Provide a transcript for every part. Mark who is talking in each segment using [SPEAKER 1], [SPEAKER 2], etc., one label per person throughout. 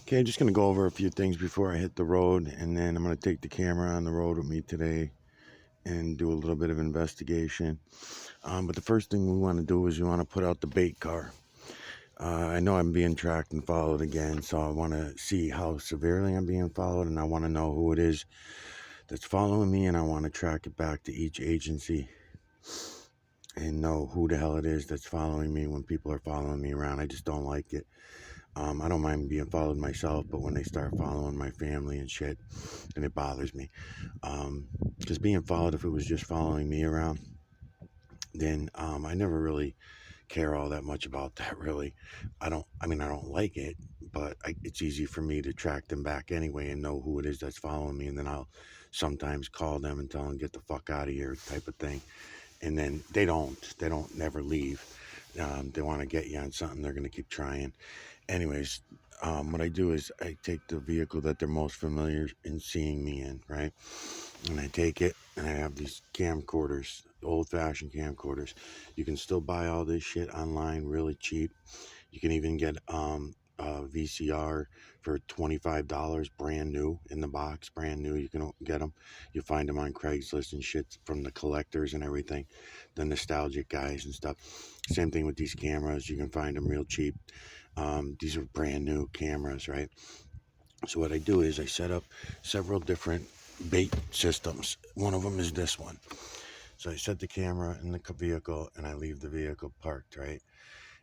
[SPEAKER 1] Okay, I'm just going to go over a few things before I hit the road, and then I'm going to take the camera on the road with me today and do a little bit of investigation. But the first thing we want to do is we want to put out the bait car. I know I'm being tracked and followed again, so I want to see how severely I'm being followed, and I want to know who it is that's following me, and I want to track it back to each agency and know who the hell it is that's following me when people are following me around. I just don't like it. I don't mind being followed myself, but when they start following my family and shit, then it bothers me. Because being followed, if it was just following me around, then I never really care all that much about that, really. I don't like it, but it's easy for me to track them back anyway and know who it is that's following me, and then I'll sometimes call them and tell them, get the fuck out of here, type of thing. And then they don't never leave. They want to get you on something, they're going to keep trying. Anyways, what I do is I take the vehicle that they're most familiar in seeing me in, right? And I take it, and I have these camcorders, old-fashioned camcorders. You can still buy all this shit online really cheap. You can even get a VCR for $25, brand new, in the box, brand new. You can get them. You find them on Craigslist and shit, from the collectors and everything, the nostalgic guys and stuff. Same thing with these cameras. You can find them real cheap. These are brand new cameras, right? So what I do is I set up several different bait systems. One of them is this one. So I set the camera in the vehicle, and I leave the vehicle parked, right?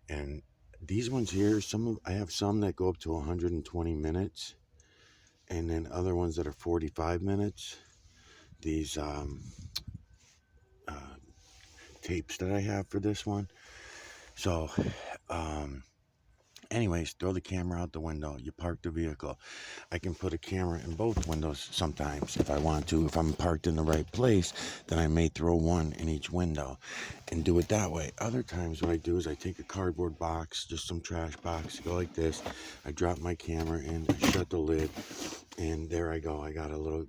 [SPEAKER 1] And these ones here, I have some that go up to 120 minutes, and then other ones that are 45 minutes. These uh, tapes that I have for this one. So, anyways, throw the camera out the window. You park the vehicle. I can put a camera in both windows sometimes if I want to. If I'm parked in the right place, then I may throw one in each window and do it that way. Other times what I do is I take a cardboard box, just some trash box, go like this. I drop my camera in, I shut the lid, and there I go. I got a little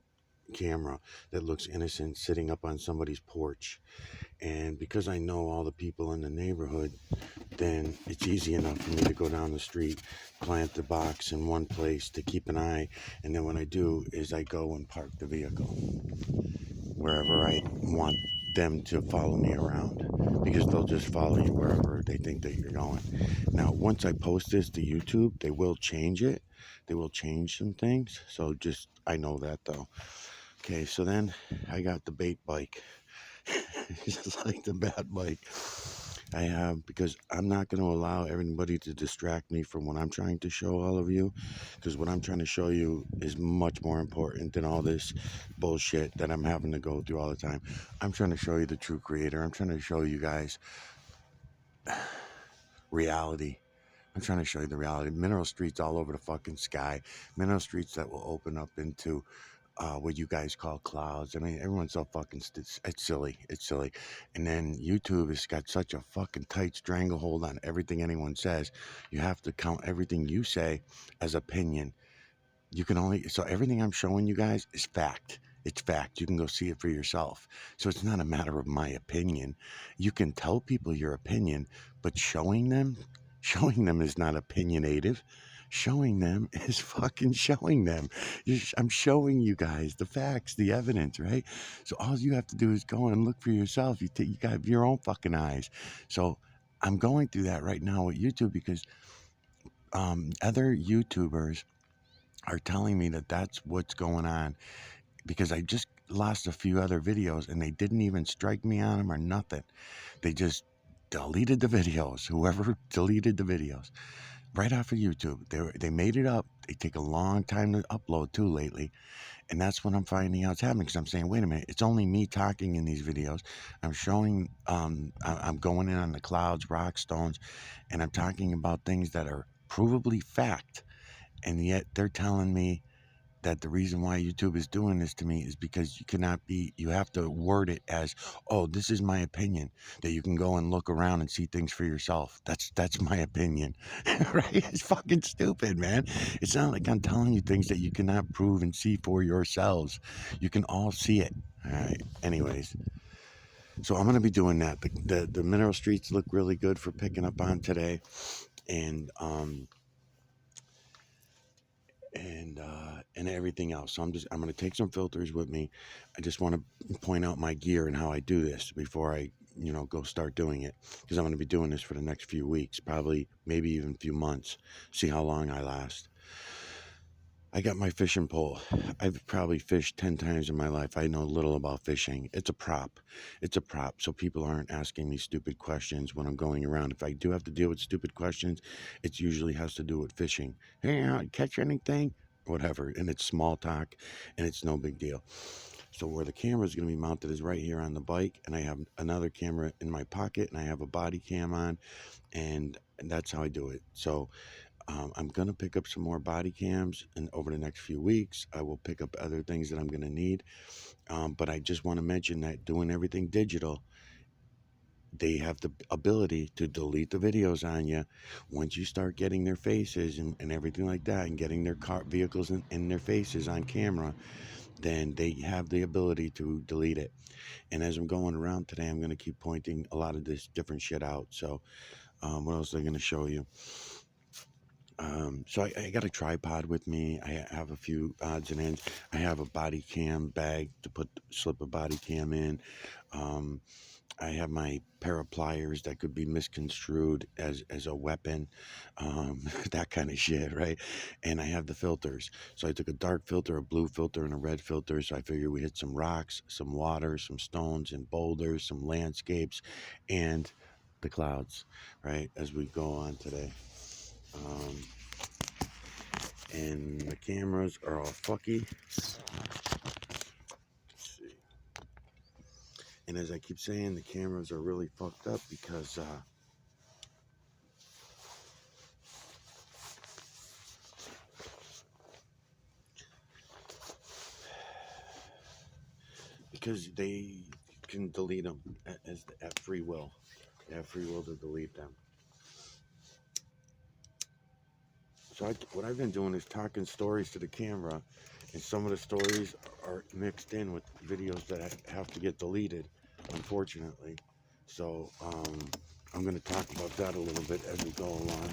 [SPEAKER 1] camera that looks innocent sitting up on somebody's porch. And because I know all the people in the neighborhood, then it's easy enough for me to go down the street, plant the box in one place to keep an eye, and then what I do is I go and park the vehicle wherever I want them to follow me around, because they'll just follow you wherever they think that you're going. Now, once I post this to YouTube, they will change it. They will change some things, so just, I know that though. Okay, so then I got the bait bike. Just like the bad bike I have, because I'm not going to allow everybody to distract me from what I'm trying to show all of you, because what I'm trying to show you is much more important than all this bullshit that I'm having to go through all the time. I'm trying to show you the true creator. I'm trying to show you guys reality. I'm trying to show you the reality. Mineral streets all over the fucking sky. Mineral streets that will open up into what you guys call clouds. I mean, everyone's so fucking, it's silly. It's silly. And then YouTube has got such a fucking tight stranglehold on everything anyone says. You have to count everything you say as opinion. You can only, so everything I'm showing you guys is fact. It's fact. You can go see it for yourself. So it's not a matter of my opinion. You can tell people your opinion, but showing them is not opinionative. Showing them is fucking showing them. I'm showing you guys the facts, the evidence, right? So all you have to do is go and look for yourself. You got your own fucking eyes. So I'm going through that right now with YouTube, because other YouTubers are telling me that that's what's going on, because I just lost a few other videos and they didn't even strike me on them or nothing. They just deleted the videos. Whoever deleted the videos right off of YouTube, they made it up. They take a long time to upload too lately, and that's what I'm finding out is happening, because I'm saying, wait a minute, it's only me talking in these videos. I'm showing, I'm going in on the clouds, rock, stones, and I'm talking about things that are provably fact, and yet they're telling me that the reason why YouTube is doing this to me is because you have to word it as, oh, this is my opinion, that you can go and look around and see things for yourself. That's my opinion, right? It's fucking stupid, man. It's not like I'm telling you things that you cannot prove and see for yourselves. You can all see it. All right. Anyways, so I'm going to be doing that. The mineral streets look really good for picking up on today. And, and everything else. So I'm going to take some filters with me. I just want to point out my gear and how I do this before I go start doing it, because I'm going to be doing this for the next few weeks, probably maybe even a few months. See how long I last. I got my fishing pole. I've probably fished 10 times in my life. I know little about fishing. It's a prop. It's a prop. So people aren't asking me stupid questions when I'm going around. If I do have to deal with stupid questions, it usually has to do with fishing. Hey, catch anything? Whatever. And it's small talk and it's no big deal. So where the camera is going to be mounted is right here on the bike. And I have another camera in my pocket and I have a body cam on. And that's how I do it. So I'm going to pick up some more body cams, and over the next few weeks, I will pick up other things that I'm going to need. But I just want to mention that doing everything digital, they have the ability to delete the videos on you once you start getting their faces and everything like that, and getting their vehicles in their faces on camera. Then they have the ability to delete it. And as I'm going around today, I'm going to keep pointing a lot of this different shit out. So what else am I going to show you? So I got a tripod with me. I have a few odds and ends. I have a body cam bag to slip a body cam in. I have my pair of pliers that could be misconstrued as a weapon, that kind of shit, right? And I have the filters. So I took a dark filter, a blue filter, and a red filter. So I figured we hit some rocks, some water, some stones and boulders, some landscapes, and the clouds, right, as we go on today. And the cameras are all fucky. Let's see. And as I keep saying, the cameras are really fucked up because they can delete them at free will. They have free will to delete them. So what I've been doing is talking stories to the camera, and some of the stories are mixed in with videos that have to get deleted, unfortunately. So I'm going to talk about that a little bit as we go along.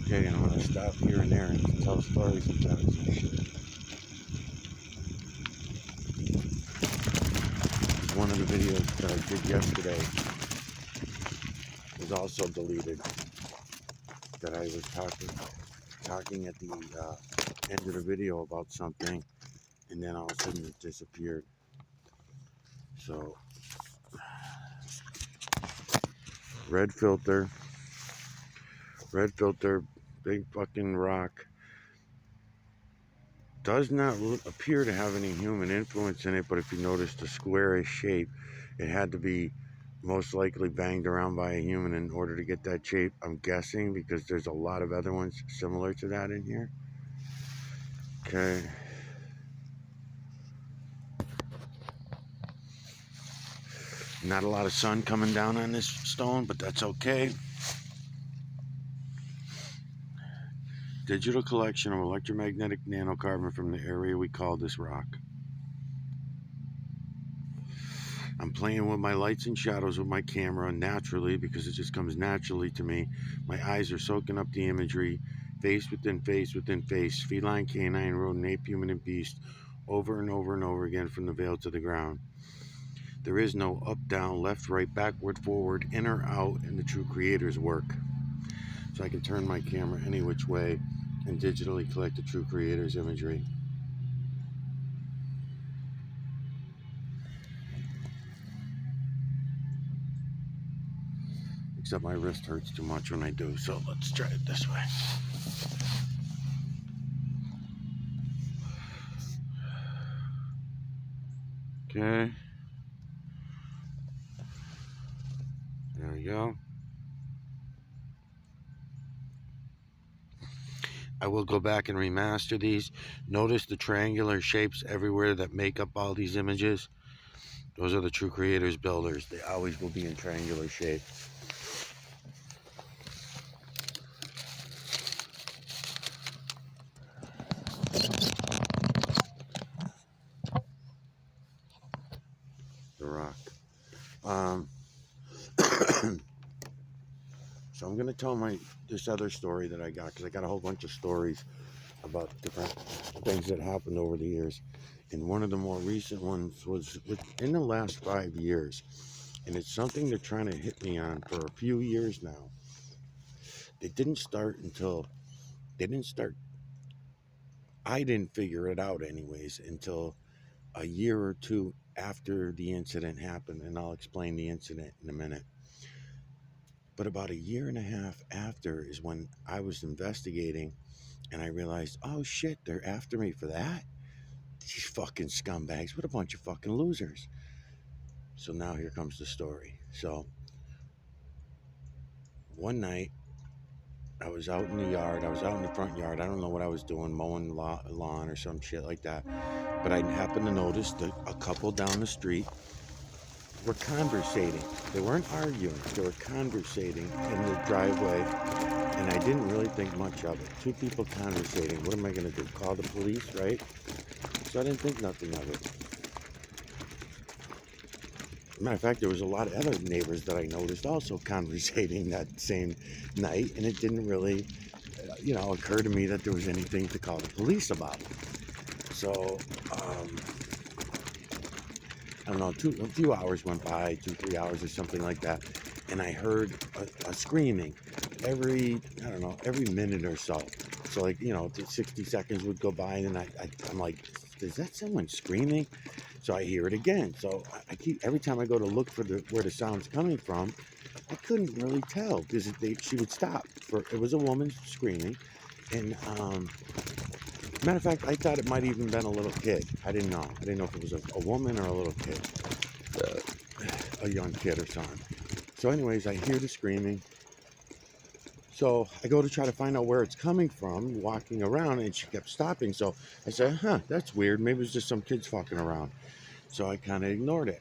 [SPEAKER 1] Okay, and I'm going to stop here and there and tell stories and tell some shit. One of the videos that I did yesterday was also deleted. That I was talking at the end of the video about something, and then all of a sudden it disappeared. So, red filter, big fucking rock. Does not appear to have any human influence in it, but if you notice the squarish shape, it had to be most likely banged around by a human in order to get that shape, I'm guessing, because there's a lot of other ones similar to that in here. Okay. Not a lot of sun coming down on this stone, but that's okay. Digital collection of electromagnetic nanocarbon from the area we call this rock. I'm playing with my lights and shadows with my camera naturally, because it just comes naturally to me. My eyes are soaking up the imagery, face within face within face, feline, canine, rodent, ape, human, and beast, over and over and over again from the veil to the ground. There is no up, down, left, right, backward, forward, in or out in the true creator's work. So I can turn my camera any which way and digitally collect the true creator's imagery. Except my wrist hurts too much when I do, so let's try it this way. Okay. There we go. I will go back and remaster these. Notice the triangular shapes everywhere that make up all these images. Those are the true creators, builders. They always will be in triangular shape. The rock. So I'm gonna tell this other story that I got, because I got a whole bunch of stories about different things that happened over the years. And one of the more recent ones was within the last 5 years. And it's something they're trying to hit me on for a few years now. They didn't start until, they didn't start, I didn't figure it out anyways until a year or two after the incident happened. And I'll explain the incident in a minute. But about a year and a half after is when I was investigating, and I realized, oh shit, they're after me for that? These fucking scumbags, what a bunch of fucking losers. So now here comes the story. So one night, I was out in the yard. I was out in the front yard. I don't know what I was doing, mowing lawn or some shit like that. But I happened to notice that a couple down the street were conversating. They weren't arguing. They were conversating in the driveway. And I didn't really think much of it. Two people conversating. What am I going to do? Call the police, right? So I didn't think nothing of it. Matter of fact, there was a lot of other neighbors that I noticed also conversating that same night, and it didn't really, occur to me that there was anything to call the police about. So, I don't know, a few hours went by, 2-3 hours or something like that, and I heard a screaming every minute or so. So, 60 seconds would go by, and I'm like, is that someone screaming? So I hear it again. So I keep, every time I go to look for where the sound's coming from, I couldn't really tell, because she would stop. It was a woman screaming, and matter of fact, I thought it might even been a little kid. I didn't know. I didn't know if it was a woman or a little kid, a young kid or something. So anyways, I hear the screaming. So I go to try to find out where it's coming from, walking around, and she kept stopping. So I said, that's weird. Maybe it's just some kids fucking around. So I kind of ignored it.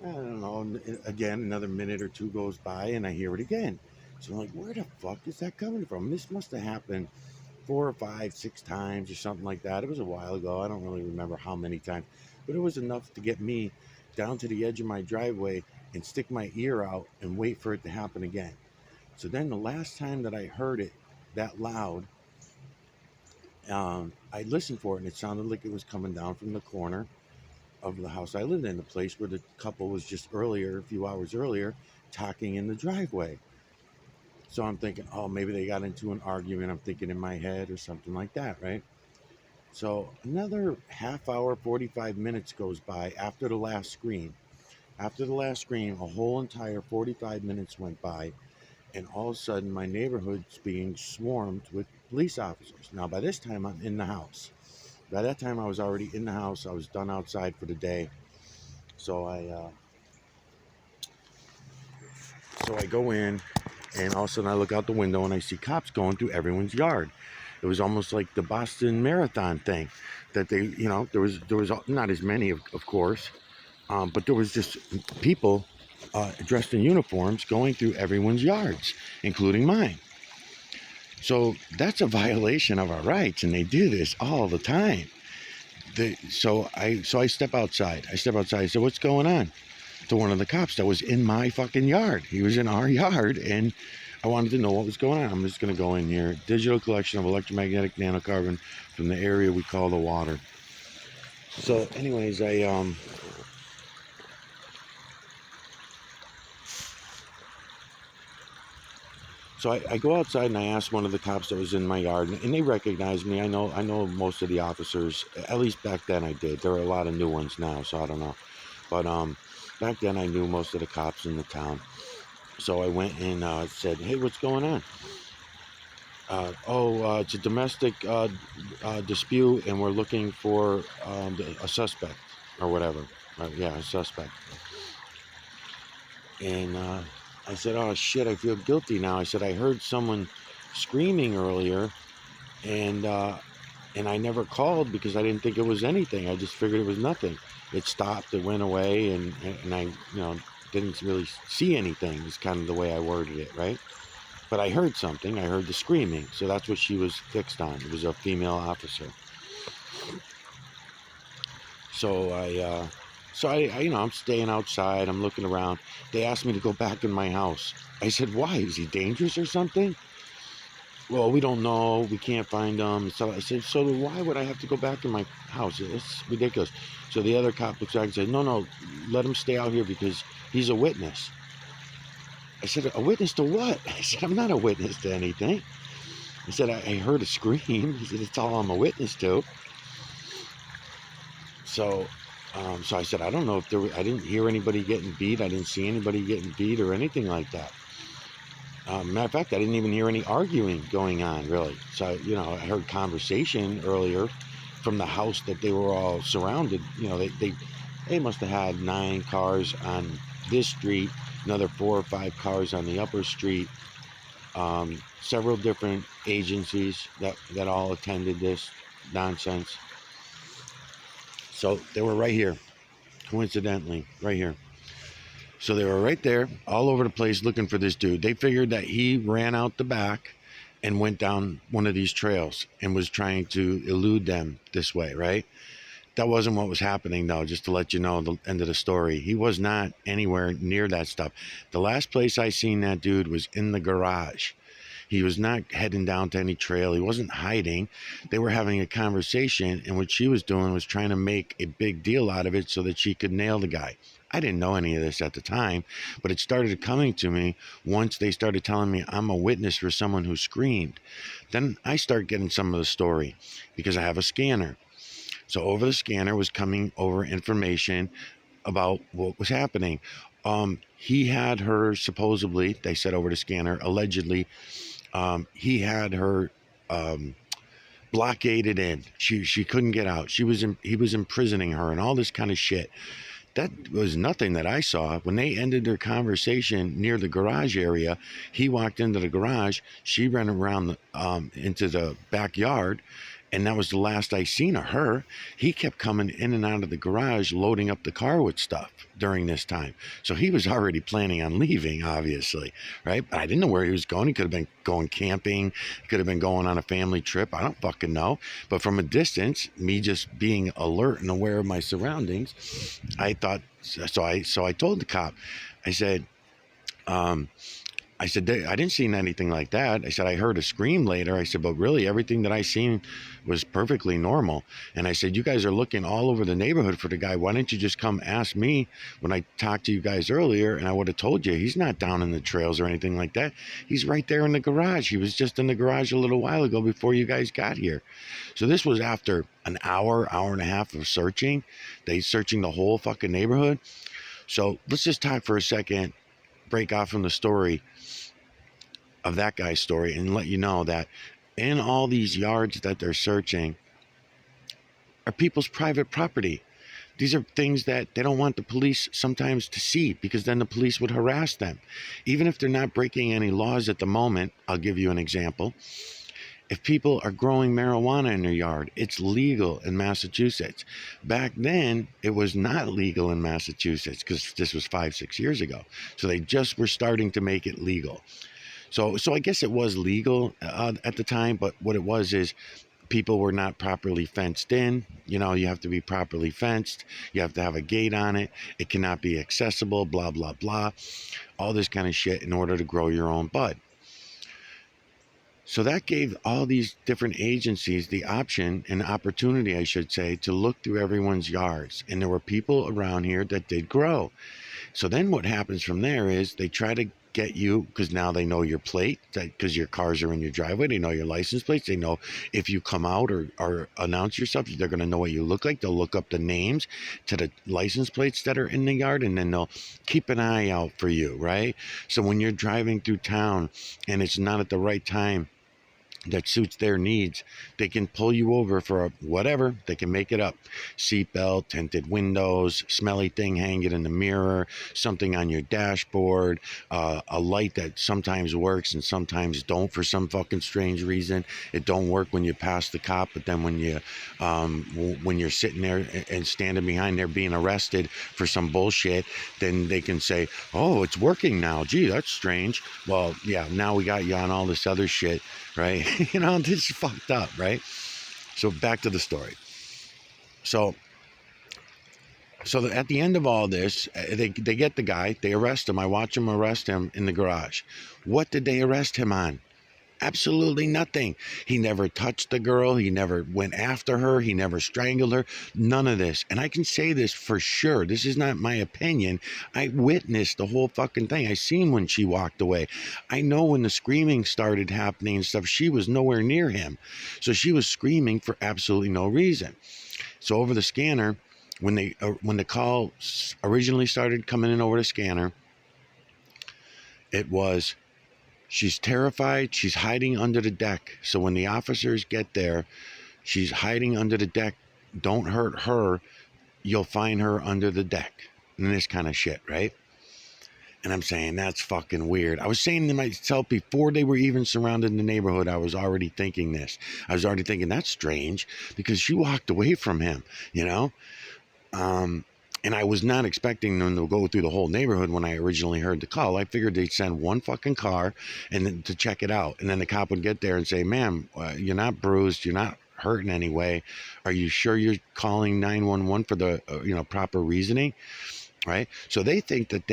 [SPEAKER 1] I don't know. Again, another minute or two goes by, and I hear it again. So I'm like, where the fuck is that coming from? This must have happened 4 or 5, 6 times or something like that. It was a while ago. I don't really remember how many times, but it was enough to get me down to the edge of my driveway and stick my ear out and wait for it to happen again. So then the last time that I heard it that loud, I listened for it, and it sounded like it was coming down from the corner of the house I lived in, the place where the couple was just a few hours earlier, talking in the driveway. So I'm thinking, oh, maybe they got into an argument. I'm thinking in my head or something like that, right? So another half hour, 45 minutes goes by after the last scream. After the last scream, a whole entire 45 minutes went by, and all of a sudden my neighborhood's being swarmed with police officers. Now, by this time, I'm in the house. By that time, I was already in the house. I was done outside for the day. So I go in, and all of a sudden I look out the window and I see cops going through everyone's yard. It was almost like the Boston Marathon thing, that they, there was not as many, of course, but there was just people dressed in uniforms going through everyone's yards, including mine. So that's a violation of our rights, and they do this all the time. So I step outside. I said, what's going on? To one of the cops that was in my fucking yard. He was in our yard, and I wanted to know what was going on. I'm just going to go in here. Digital collection of electromagnetic nanocarbon from the area we call the water. So anyways, I go outside and I ask one of the cops that was in my yard, and they recognize me. I know most of the officers. At least back then I did. There are a lot of new ones now, so I don't know. But back then I knew most of the cops in the town. So I went and said, hey, what's going on? It's a domestic dispute, and we're looking for a suspect or whatever. Yeah, a suspect. And I said, oh shit, I feel guilty now. I said, I heard someone screaming earlier, and I never called because I didn't think it was anything. I just figured it was nothing. It stopped, it went away, and I, didn't really see anything. Is kind of the way I worded it, right? But I heard something. I heard the screaming, so that's what she was fixed on. It was a female officer. So I'm staying outside. I'm looking around. They asked me to go back in my house. I said, why? Is he dangerous or something? Well, we don't know. We can't find him. So I said, so why would I have to go back in my house? It's ridiculous. So the other cop looks back and said, no, let him stay out here because he's a witness. I said, a witness to what? I said, I'm not a witness to anything. He said, I heard a scream. He said, it's all I'm a witness to. So, so I said, I don't know if I didn't hear anybody getting beat. I didn't see anybody getting beat or anything like that. Matter of fact, I didn't even hear any arguing going on, really. So, I heard conversation earlier from the house that they were all surrounded. They must have had 9 cars on this street, another 4 or 5 cars on the upper street. Several different agencies that all attended this nonsense. So they were right here, coincidentally, right here. So they were right there, all over the place looking for this dude. They figured that he ran out the back and went down one of these trails and was trying to elude them this way, right? That wasn't what was happening, though, just to let you know the end of the story. He was not anywhere near that stuff. The last place I seen that dude was in the garage. He was not heading down to any trail. He wasn't hiding. They were having a conversation, and what she was doing was trying to make a big deal out of it so that she could nail the guy. I didn't know any of this at the time, but it started coming to me once they started telling me I'm a witness for someone who screamed. Then I start getting some of the story because I have a scanner. So over the scanner was coming over information about what was happening. He had her supposedly, they said over the scanner, allegedly, he had her blockaded in. She couldn't get out. He was imprisoning her and all this kind of shit. That was nothing that I saw. When they ended their conversation near the garage area, he walked into the garage. She ran around into the backyard, and that was the last I seen of her. He kept coming in and out of the garage, loading up the car with stuff during this time. So he was already planning on leaving, obviously, right? But I didn't know where he was going. He could have been going camping. He could have been going on a family trip. I don't fucking know. But from a distance, me just being alert and aware of my surroundings, I thought, so I told the cop, I said, I said, I didn't see anything like that. I said, I heard a scream later. I said, but really everything that I seen was perfectly normal. And I said, you guys are looking all over the neighborhood for the guy. Why didn't you just come ask me when I talked to you guys earlier? And I would have told you he's not down in the trails or anything like that. He's right there in the garage. He was just in the garage a little while ago before you guys got here. So this was after an hour and a half of searching. They searching the whole fucking neighborhood. So let's just talk for a second, break off from the story of that guy's story and let you know that in all these yards that they're searching are people's private property. These are things that they don't want the police sometimes to see because then the police would harass them. Even if they're not breaking any laws at the moment, I'll give you an example. If people are growing marijuana in their yard, it's legal in Massachusetts. Back then, it was not legal in Massachusetts because this was 5-6 years ago. So they just were starting to make it legal. So I guess it was legal at the time, but what it was is people were not properly fenced in. You have to be properly fenced. You have to have a gate on it. It cannot be accessible, blah, blah, blah. All this kind of shit in order to grow your own bud. So that gave all these different agencies the option and opportunity, I should say, to look through everyone's yards. And there were people around here that did grow. So then what happens from there is they try to get you, because now they know your plate, because your cars are in your driveway. They know your license plates. They know if you come out or announce yourself, they're going to know what you look like. They'll look up the names to the license plates that are in the yard, and then they'll keep an eye out for you, right? So when you're driving through town and it's not at the right time that suits their needs, they can pull you over for whatever. They can make it up. Seatbelt, tinted windows, smelly thing hanging in the mirror, something on your dashboard, a light that sometimes works and sometimes don't for some fucking strange reason. It don't work when you pass the cop, but then when you're sitting there and standing behind there being arrested for some bullshit, then they can say, oh, it's working now. Gee, that's strange. Well, yeah, now we got you on all this other shit, right? This is fucked up, right? So back to the story. So at the end of all this, they get the guy, they arrest him. I watch them arrest him in the garage. What did they arrest him on? Absolutely nothing. He never touched the girl. He never went after her. He never strangled her. None of this. And I can say this for sure. This is not my opinion. I witnessed the whole fucking thing. I seen when she walked away. I know when the screaming started happening and stuff, she was nowhere near him. So she was screaming for absolutely no reason. So over the scanner, when the call originally started coming in over the scanner, it was, she's terrified. She's hiding under the deck. So when the officers get there, she's hiding under the deck. Don't hurt her. You'll find her under the deck. And this kind of shit, right? And I'm saying, that's fucking weird. I was saying to myself before they were even surrounded in the neighborhood, I was already thinking this. I was already thinking, that's strange, because she walked away from him, you know? And I was not expecting them to go through the whole neighborhood when I originally heard the call. I figured they'd send one fucking car and then to check it out. And then the cop would get there and say, ma'am, you're not bruised. You're not hurt in any way. Are you sure you're calling 911 for the, proper reasoning? Right? So they think that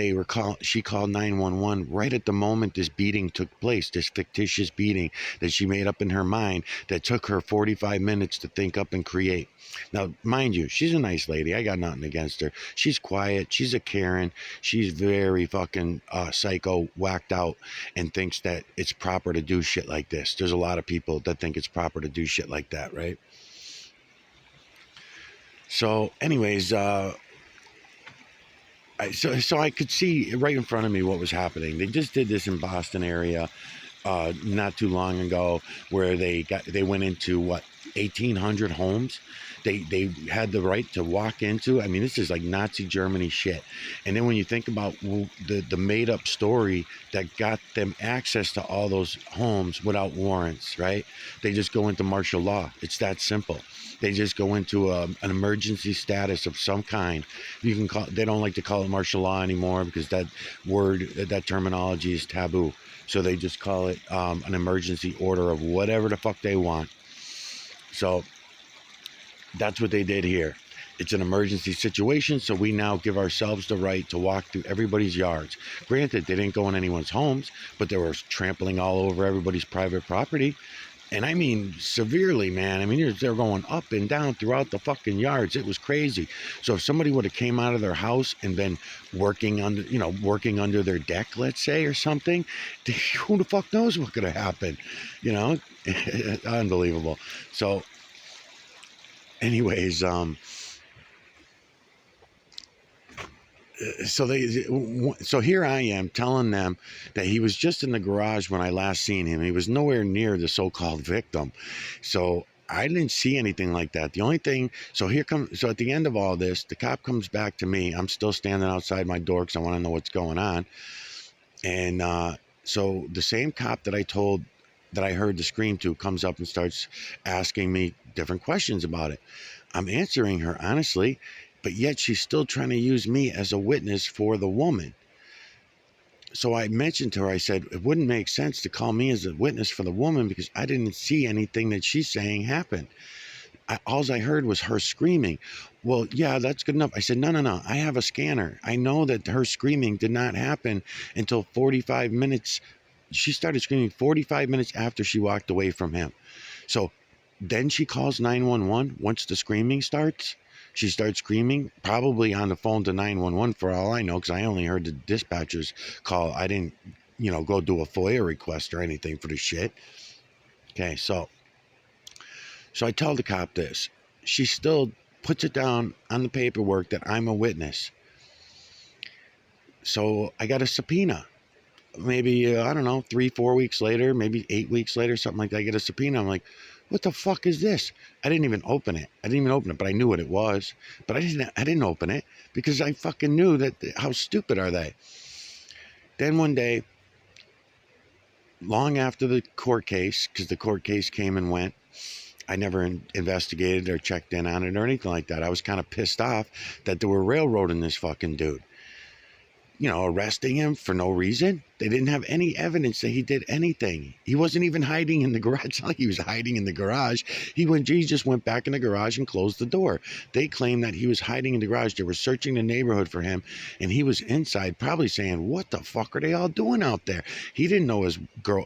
[SPEAKER 1] she called 911 right at the moment this beating took place, this fictitious beating that she made up in her mind that took her 45 minutes to think up and create. Now, mind you, she's a nice lady. I got nothing against her. She's quiet. She's a Karen. She's very fucking psycho, whacked out, and thinks that it's proper to do shit like this. There's a lot of people that think it's proper to do shit like that, right? So anyways, so I could see right in front of me what was happening. They just did this in Boston area not too long ago, where they went into 1,800 homes. They had the right to walk into. I mean, this is like Nazi Germany shit. And then when you think about the made up story that got them access to all those homes without warrants, right? They just go into martial law. It's that simple. They just go into an emergency status of some kind. You can call. They don't like to call it martial law anymore because that terminology is taboo. So they just call it an emergency order of whatever the fuck they want. So that's what they did here. It's an emergency situation, so we now give ourselves the right to walk through everybody's yards. Granted, they didn't go in anyone's homes, but they were trampling all over everybody's private property. And I mean severely, man. I mean, they're going up and down throughout the fucking yards. It was crazy. So if somebody would have came out of their house and been working under their deck, let's say, or something, who the fuck knows what could have happened? Unbelievable. So anyways, so here I am telling them that he was just in the garage when I last seen him. He was nowhere near the so-called victim. So I didn't see anything like that. The only thing, so at the end of all this, the cop comes back to me. I'm still standing outside my door because I want to know what's going on. And so the same cop that I heard the scream to comes up and starts asking me different questions about it. I'm answering her honestly, but yet she's still trying to use me as a witness for the woman. So I mentioned to her, I said, it wouldn't make sense to call me as a witness for the woman because I didn't see anything that she's saying happen. All I heard was her screaming. Well, yeah, that's good enough. I said, no. I have a scanner. I know that her screaming did not happen until 45 minutes. She started screaming 45 minutes after she walked away from him. So then she calls 911 once the screaming starts. She starts screaming, probably on the phone to 911 for all I know, because I only heard the dispatcher's call. I didn't, go do a FOIA request or anything for the shit. Okay, so I tell the cop this. She still puts it down on the paperwork that I'm a witness. So I got a subpoena. maybe, I don't know, 3, 4 weeks later, maybe 8 weeks later, something like that, I get a subpoena. I'm like, what the fuck is this? I didn't even open it. But I knew what it was. But I didn't open it because I fucking knew that. How stupid are they? Then one day, long after the court case, because the court case came and went, I never investigated or checked in on it or anything like that. I was kind of pissed off that they were railroading this fucking dude, arresting him for no reason. They didn't have any evidence that he did anything. He wasn't even hiding in the garage. It's not like he was hiding in the garage. He just went back in the garage and closed the door. They claimed that he was hiding in the garage. They were searching the neighborhood for him, and he was inside, probably saying, "What the fuck are they all doing out there?" He didn't know his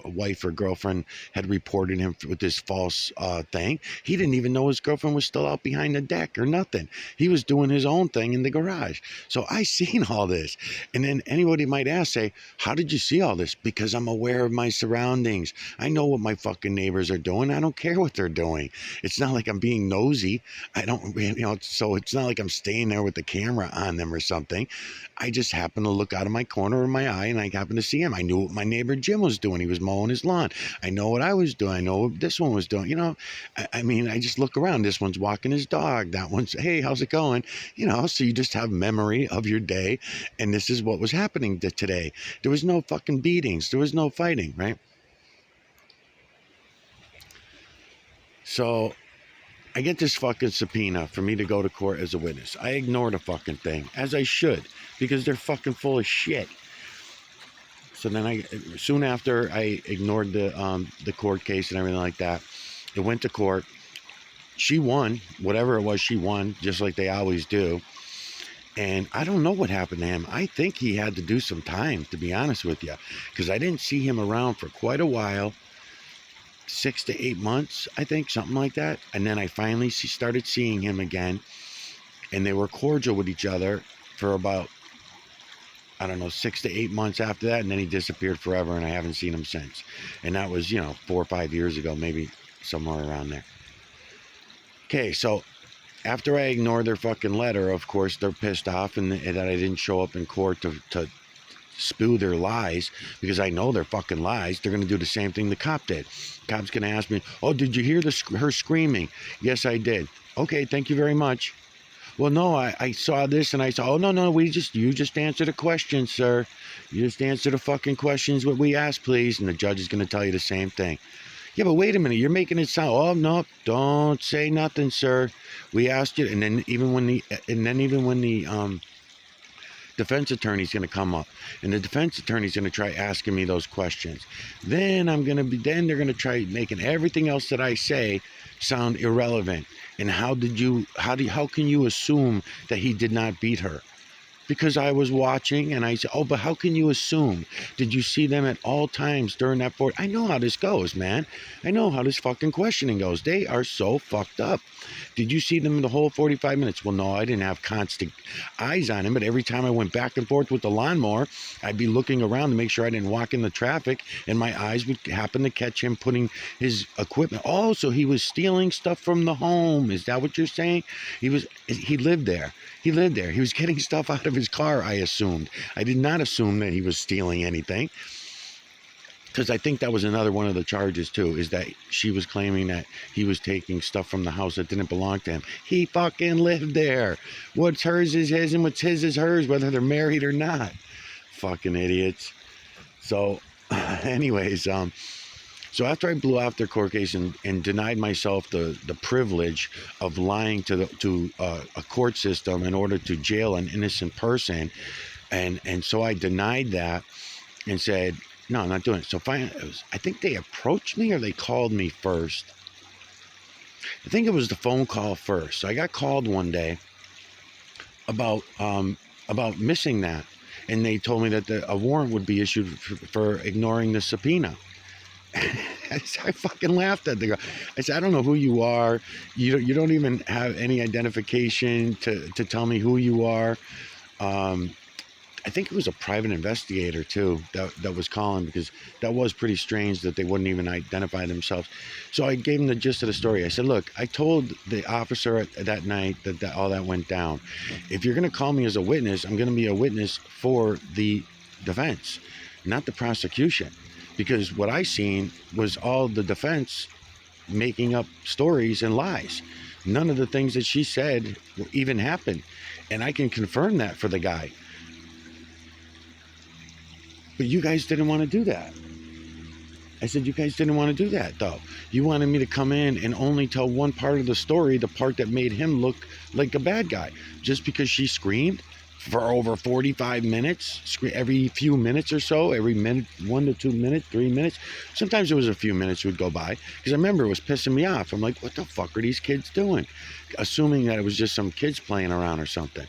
[SPEAKER 1] wife or girlfriend had reported him with this false thing. He didn't even know his girlfriend was still out behind the deck or nothing. He was doing his own thing in the garage. So I seen all this. And then anybody might ask, say, how did you see all this? Because I'm aware of my surroundings. I know what my fucking neighbors are doing. I don't care what they're doing. It's not like I'm being nosy. I don't, so it's not like I'm staying there with the camera on them or something. I just happen to look out of my corner of my eye and I happen to see him. I knew what my neighbor Jim was doing. He was mowing his lawn. I know what I was doing. I know what this one was doing. I just look around. This one's walking his dog. That one's, hey, how's it going? So you just have memory of your day. And this is what was happening today. There was no fucking beatings. There was no fighting, right? So I get this fucking subpoena for me to go to court as a witness. I ignore the fucking thing, as I should, because they're fucking full of shit. So then soon after I ignored the court case and everything like that, it went to court. She won, whatever it was, she won, just like they always do. And I don't know what happened to him. I think he had to do some time, to be honest with you, because I didn't see him around for quite a while, 6 to 8 months, I think, something like that. And then I finally started seeing him again, and they were cordial with each other for about, I don't know, 6 to 8 months after that. And then he disappeared forever, and I haven't seen him since. And that was, 4 or 5 years ago, maybe somewhere around there. Okay, so after I ignored their fucking letter, of course, they're pissed off and that I didn't show up in court to spew their lies, because I know they're fucking lies. They're going to do the same thing the cop did. The cop's going to ask me, oh, did you hear her screaming? Yes, I did. Okay, thank you very much. Well, no, I saw this and I saw, oh, no, you just answer the questions, sir. You just answer the fucking questions what we asked, please. And the judge is going to tell you the same thing. Yeah, but wait a minute, you're making it sound, oh, no, don't say nothing, sir. We asked you. And then even when the defense attorney's going to come up, and the defense attorney's going to try asking me those questions, then they're going to try making everything else that I say sound irrelevant. And how can you assume that he did not beat her? Because I was watching and I said, oh, but how can you assume? Did you see them at all times during that board? I know how this goes, man. I know how this fucking questioning goes. They are so fucked up. Did you see them in the whole 45 minutes? Well, no, I didn't have constant eyes on him, but every time I went back and forth with the lawnmower, I'd be looking around to make sure I didn't walk in the traffic, and my eyes would happen to catch him putting his equipment. Oh, so he was stealing stuff from the home. Is that what you're saying? He lived there. He lived there. He was getting stuff out of his car, I assumed. I did not assume that he was stealing anything. Because I think that was another one of the charges, too, is that she was claiming that he was taking stuff from the house that didn't belong to him. He fucking lived there. What's hers is his, and what's his is hers, whether they're married or not. Fucking idiots. So, anyways, so after I blew off their court case and denied myself the privilege of lying to a court system in order to jail an innocent person, and so I denied that and said, no, I'm not doing it. So finally, I think they approached me or they called me first. I think it was the phone call first. So I got called one day about missing that, and they told me that a warrant would be issued for ignoring the subpoena. I fucking laughed at the girl. I said, I don't know who you are. You don't even have any identification to tell me who you are. I think it was a private investigator too that was calling, because that was pretty strange that they wouldn't even identify themselves. So I gave him the gist of the story. I said, look, I told the officer that night that all that went down. If you're going to call me as a witness, I'm going to be a witness for the defense. not the prosecution. Because what I seen was all the defense making up stories and lies. None of the things that she said even happened. And I can confirm that for the guy. But you guys didn't want to do that. I said, you guys didn't want to do that, though. You wanted me to come in and only tell one part of the story, the part that made him look like a bad guy. Just because she screamed for over 45 minutes, every few minutes or so, every minute, 1 to 2 minutes, 3 minutes. Sometimes it was a few minutes would go by. Because I remember it was pissing me off. I'm like, what the fuck are these kids doing? Assuming that it was just some kids playing around or something.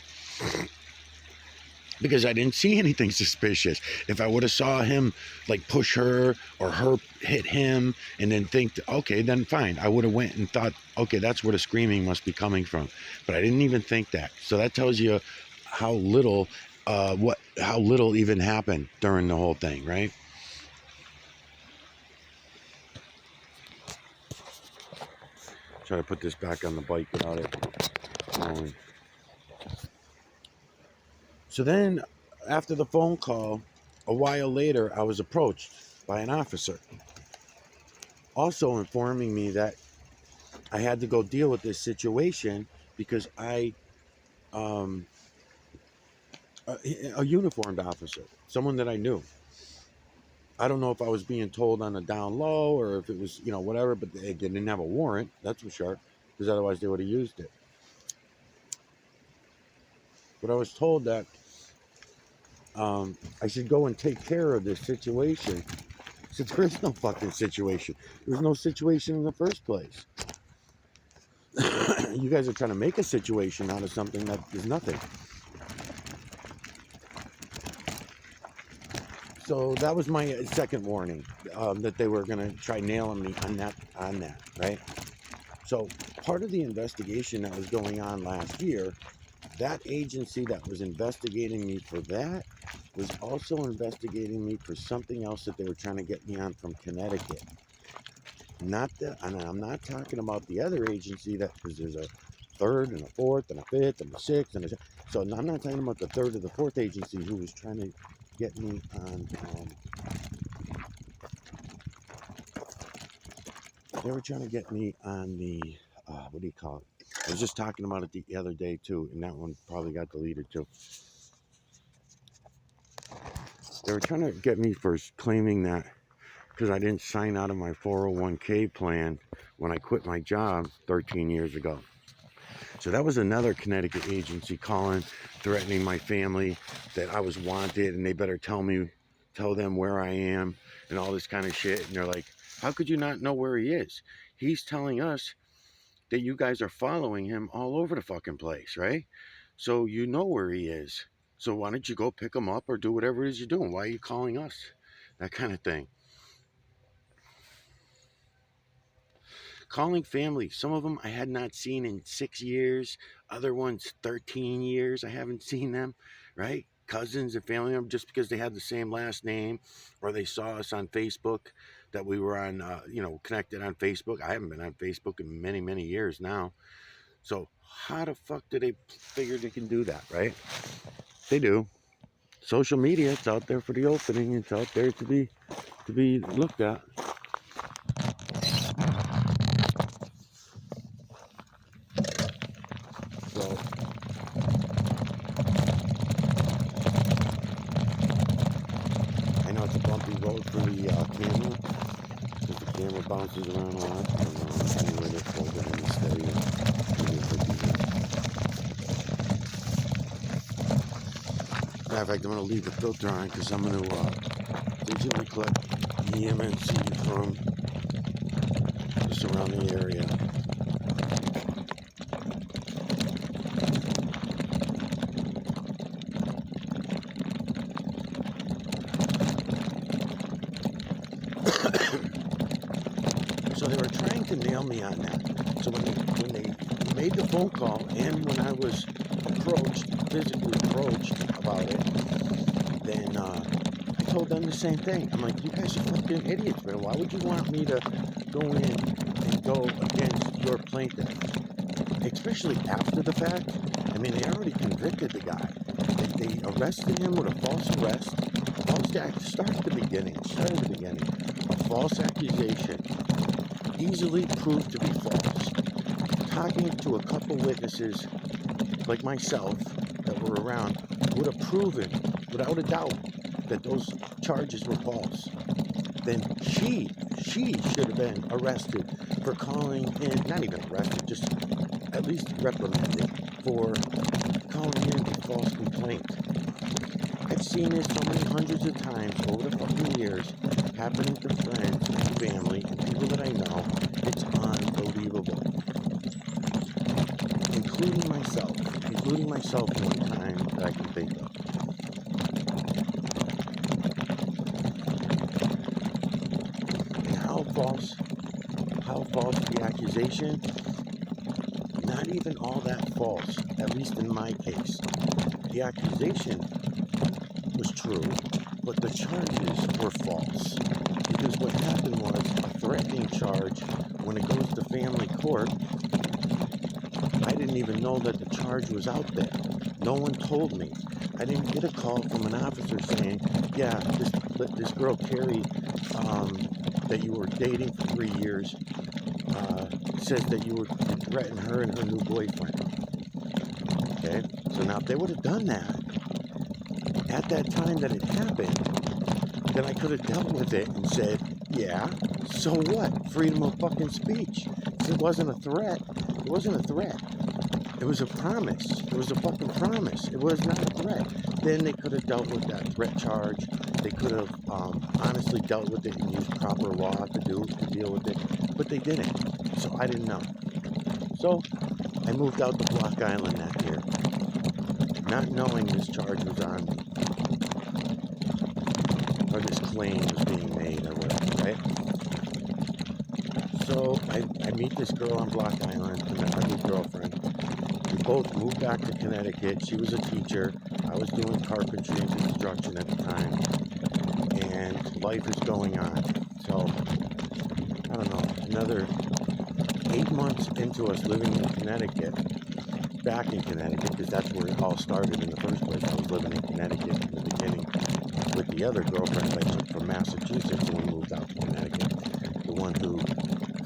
[SPEAKER 1] Because I didn't see anything suspicious. If I would have saw him like push her or her hit him and then think, okay, then fine. I would have went and thought, okay, that's where the screaming must be coming from. But I didn't even think that. So that tells you how little, how little even happened during the whole thing, right? Try to put this back on the bike without it falling. So then, after the phone call, a while later, I was approached by an officer, also informing me that I had to go deal with this situation because a uniformed officer, someone that I knew. I don't know if I was being told on the down low or if it was, whatever, but they didn't have a warrant, that's for sure, because otherwise they would have used it. But I was told that I should go and take care of this situation. So there is no fucking situation. There's no situation in the first place. You guys are trying to make a situation out of something that is nothing. So that was my second warning, that they were going to try nailing me on that, right? So part of the investigation that was going on last year, that agency that was investigating me for that was also investigating me for something else that they were trying to get me on from Connecticut. And I'm not talking about the other agency because there's a third and a fourth and a fifth and a sixth so I'm not talking about the third or the fourth agency who was trying to get me on. They were trying to get me on the what do you call it? I was just talking about it the other day too, and that one probably got deleted too. They were trying to get me for claiming that because I didn't sign out of my 401k plan when I quit my job 13 years ago. So that was another Connecticut agency calling, threatening my family that I was wanted and they better tell them where I am and all this kind of shit. And they're like, how could you not know where he is? He's telling us that you guys are following him all over the fucking place, right? So you know where he is. So why don't you go pick him up or do whatever it is you're doing? Why are you calling us? That kind of thing. Calling family. Some of them I had not seen in 6 years. Other ones, 13 years. I haven't seen them, right? Cousins and family members, just because they had the same last name or they saw us on Facebook, that we were on, connected on Facebook. I haven't been on Facebook in many, many years now. So how the fuck do they figure they can do that, right? They do. Social media, it's out there for the opening. It's out there to be looked at. So I know it's a bumpy road for the camera because the camera bounces around a lot. And anyway, they're folded in steady. Matter of fact, I'm going to leave the filter on because I'm going to digitally collect the MNC from the surrounding area. So they were trying to nail me on that. So when they made the phone call and when I was physically approached about it, then I told them the same thing. I'm like, you guys are fucking idiots, man. Why would you want me to go in and go against your plaintiff? Especially after the fact. I mean, they already convicted the guy. They arrested him with a false arrest. Start at the beginning. Start at the beginning. A false accusation, easily proved to be false. Talking to a couple witnesses like myself that were around would have proven without a doubt that those charges were false. Then she should have been arrested for calling in, not even arrested, just at least reprimanded for calling in a false complaint. I've seen this so many hundreds of times over the fucking years, happening to friends and family and people that I know. It's unbelievable. Including myself one time that I can think of. And how false the accusation? Not even all that false, at least in my case. The accusation was true, but the charges were false. Because what happened was a threatening charge, when it goes to family court, I didn't even know that the charge was out there. No one told me. I didn't get a call from an officer saying, yeah, this girl Carrie that you were dating for 3 years says that you threatened her and her new boyfriend. Okay? So now if they would have done that at that time that it happened, then I could have dealt with it and said, yeah, so what? Freedom of fucking speech. It wasn't a threat. It wasn't a threat. It was a promise. It was a fucking promise. It was not a threat. Then they could have dealt with that threat charge. They could have honestly dealt with it and used proper law to deal with it. But they didn't. So I didn't know. So I moved out to Block Island that year, not knowing this charge was on me. Or this claim was being made or whatever, right? So I meet this girl on Block Island, and my new girlfriend. We both moved back to Connecticut. She was a teacher. I was doing carpentry and construction at the time. And life is going on. So, I don't know, another 8 months into us living in Connecticut, back in Connecticut, because that's where it all started in the first place. I was living in Connecticut in the beginning with the other girlfriend I took from Massachusetts when we moved out to Connecticut. The one who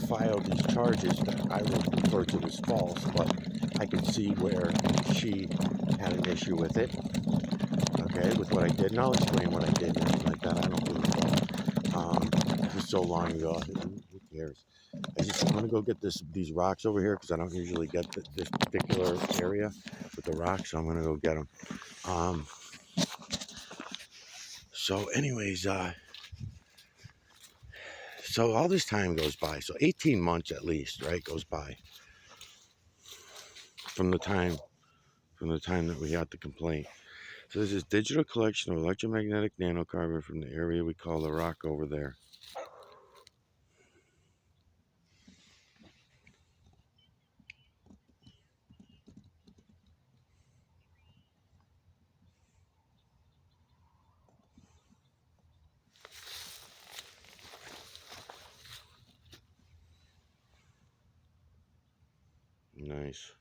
[SPEAKER 1] filed these charges that I would refer to as false, but I could see where she had an issue with it, okay, with what I did. And I'll explain what I did and everything like that. I don't really know. It was so long ago. Who cares? I'm going to go get these rocks over here because I don't usually get this particular area with the rocks, so I'm going to go get them. So anyways, so all this time goes by. So 18 months at least, right, goes by from the time that we got the complaint. So this is digital collection of electromagnetic nanocarbon from the area we call the rock over there. Nice.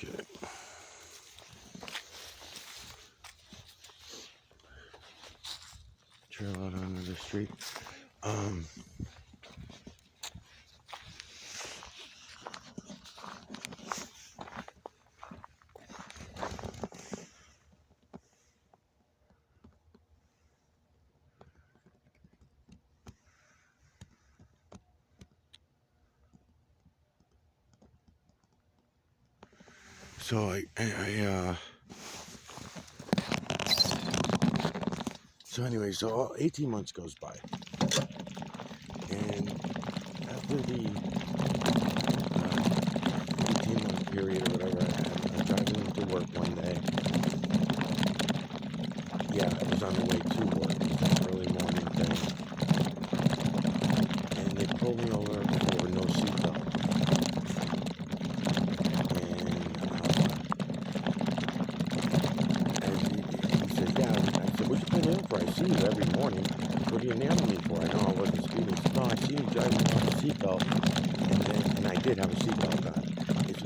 [SPEAKER 1] Okay. Trail out onto the street. So so anyway, so 18 months goes by, and after the 18-month period or whatever, I'm driving into work one day. Yeah, I was on the way to work. It was an early morning thing, and they pulled me over for no seatbelt. What you been in for? I see you every morning. What are you nailing me for? I know I wasn't speeding. No, no, I seen him driving without a seatbelt, and I did have a seatbelt on. It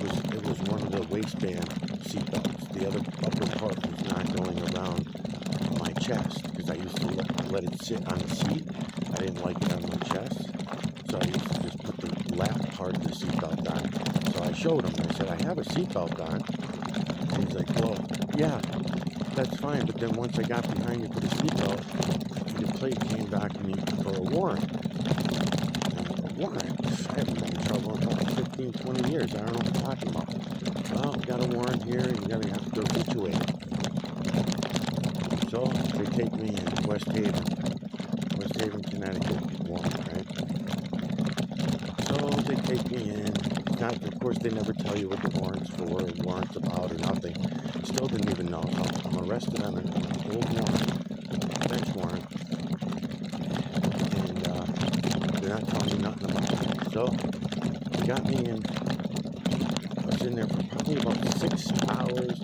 [SPEAKER 1] was one of the waistband seatbelts. The other upper part was not going around my chest because I used to let it sit on the seat. I didn't like it on my chest, so I used to just put the lap part of the seatbelt on. So I showed him. I said, I have a seatbelt on. And he's like, well, yeah, that's fine. But then once I got behind you for the seatbelt, the plate came back to me for a warrant. Warrant? I haven't been in trouble in about 15, 20 years. I don't know what I'm talking about. Well, got a warrant here, and you gotta have to go situated. So they take me in West Haven, Connecticut, warrant, right? So they take me in. Not, of course, they never tell you what the warrant's for, or warrant's about, or nothing. Still didn't even know. So I'm arrested on an old warrant, bench warrant, and they're not telling me nothing about it. So they got me in. I was in there for probably about 6 hours,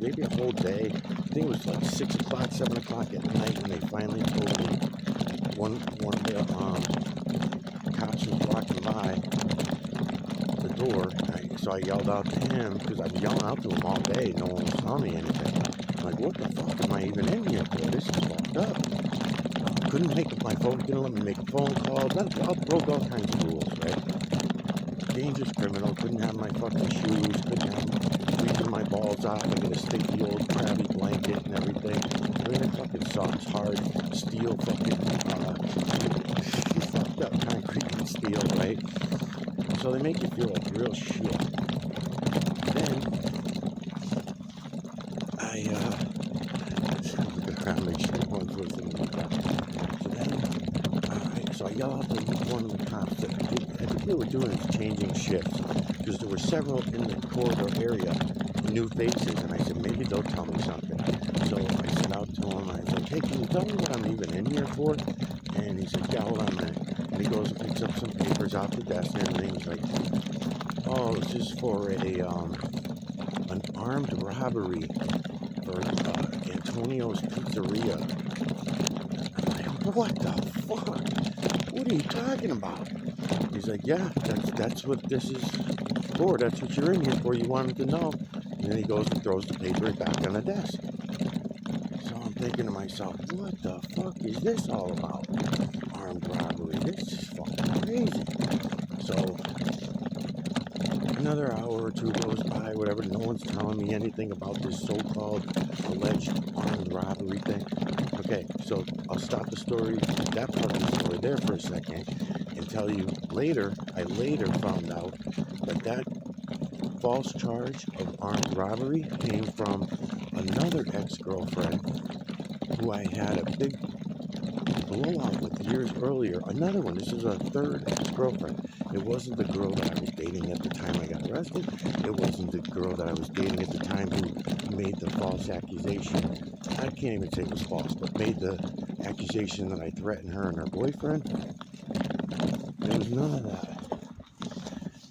[SPEAKER 1] maybe a whole day. I think it was like 6 o'clock, 7 o'clock at night when they finally told me. One of the cops was walking by the door, so I yelled out to him, because I've been yelling out to him all day, no one was telling me anything. I'm like, what the fuck am I even in here for? This is fucked up. Couldn't make up my phone, didn't let me make a phone call, I broke all kinds of rules, right? Dangerous criminal, couldn't have my fucking shoes, couldn't have freezing my balls off, I gotta stick the old crabby blanket and everything. Everything fucking sucks, hard, steel fucking, fucked up concrete and steel, right? So they make you feel like real shit. Then, I make sure no one's listening to that. So I yell out to one of the cops that I think they were doing is changing shifts, because there were several in the corridor area, new faces, and I said, maybe they'll tell me something. So I said out to him, I said, hey, can you tell me what I'm even in here for? And he said, yeah, hold on a minute. And he goes and picks up some papers off the desk and everything. He's like, oh, this is for an armed robbery for Antonio's Pizzeria. I'm like, what the fuck? What are you talking about? He's like, yeah, that's what this is for. That's what you're in here for. You wanted to know. And then he goes and throws the paper back on the desk. So I'm thinking to myself, what the fuck is this all about? Armed robbery. This is fucking crazy. So another hour or two goes by, whatever. No one's telling me anything about this so-called alleged armed robbery thing. Okay, so I'll stop the story, that part of the story there for a second, and tell you later, I later found out that false charge of armed robbery came from another ex-girlfriend who I had a big blowout with years earlier. Another one, this is a third ex-girlfriend. It wasn't the girl that I was dating at the time I got arrested. It wasn't the girl that I was dating at the time who made the false accusation. I can't even say it was false, but made the accusation that I threatened her and her boyfriend. There was none of that.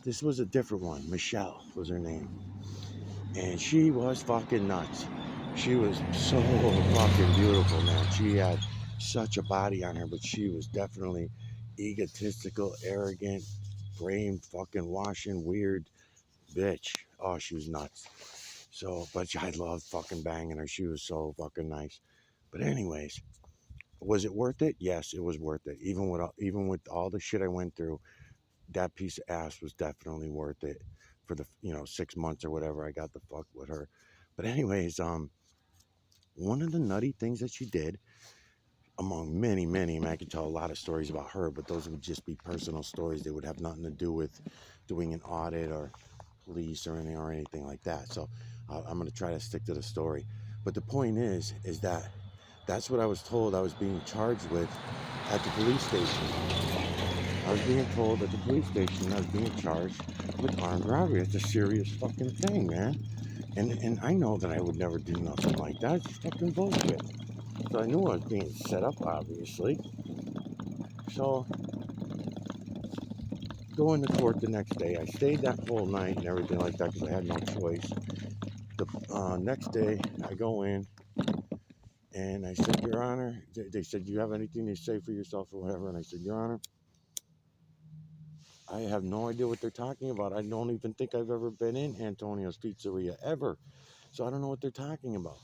[SPEAKER 1] This was a different one. Michelle was her name. And she was fucking nuts. She was so fucking beautiful, man. She had such a body on her, but she was definitely egotistical, arrogant, brain fucking washing, weird bitch. Oh, she was nuts. So, but I loved fucking banging her. She was so fucking nice. But anyways, was it worth it? Yes, it was worth it. Even with all the shit I went through, that piece of ass was definitely worth it for the 6 months or whatever I got to fuck with her. But anyways, one of the nutty things that she did, among many, many, and I could tell a lot of stories about her, but those would just be personal stories. They would have nothing to do with doing an audit or police or anything like that. So I'm going to try to stick to the story. But the point is that that's what I was told I was being charged with at the police station. I was being told at the police station I was being charged with armed robbery. It's a serious fucking thing, man. And I know that I would never do nothing like that. It's fucking bullshit. So I knew I was being set up, obviously. So going to court the next day, I stayed that whole night and everything like that because I had no choice. The next day, I go in, And I said, Your Honor, they said, do you have anything to say for yourself or whatever? And I said, Your Honor, I have no idea what they're talking about. I don't even think I've ever been in Antonio's Pizzeria, ever. So I don't know what they're talking about.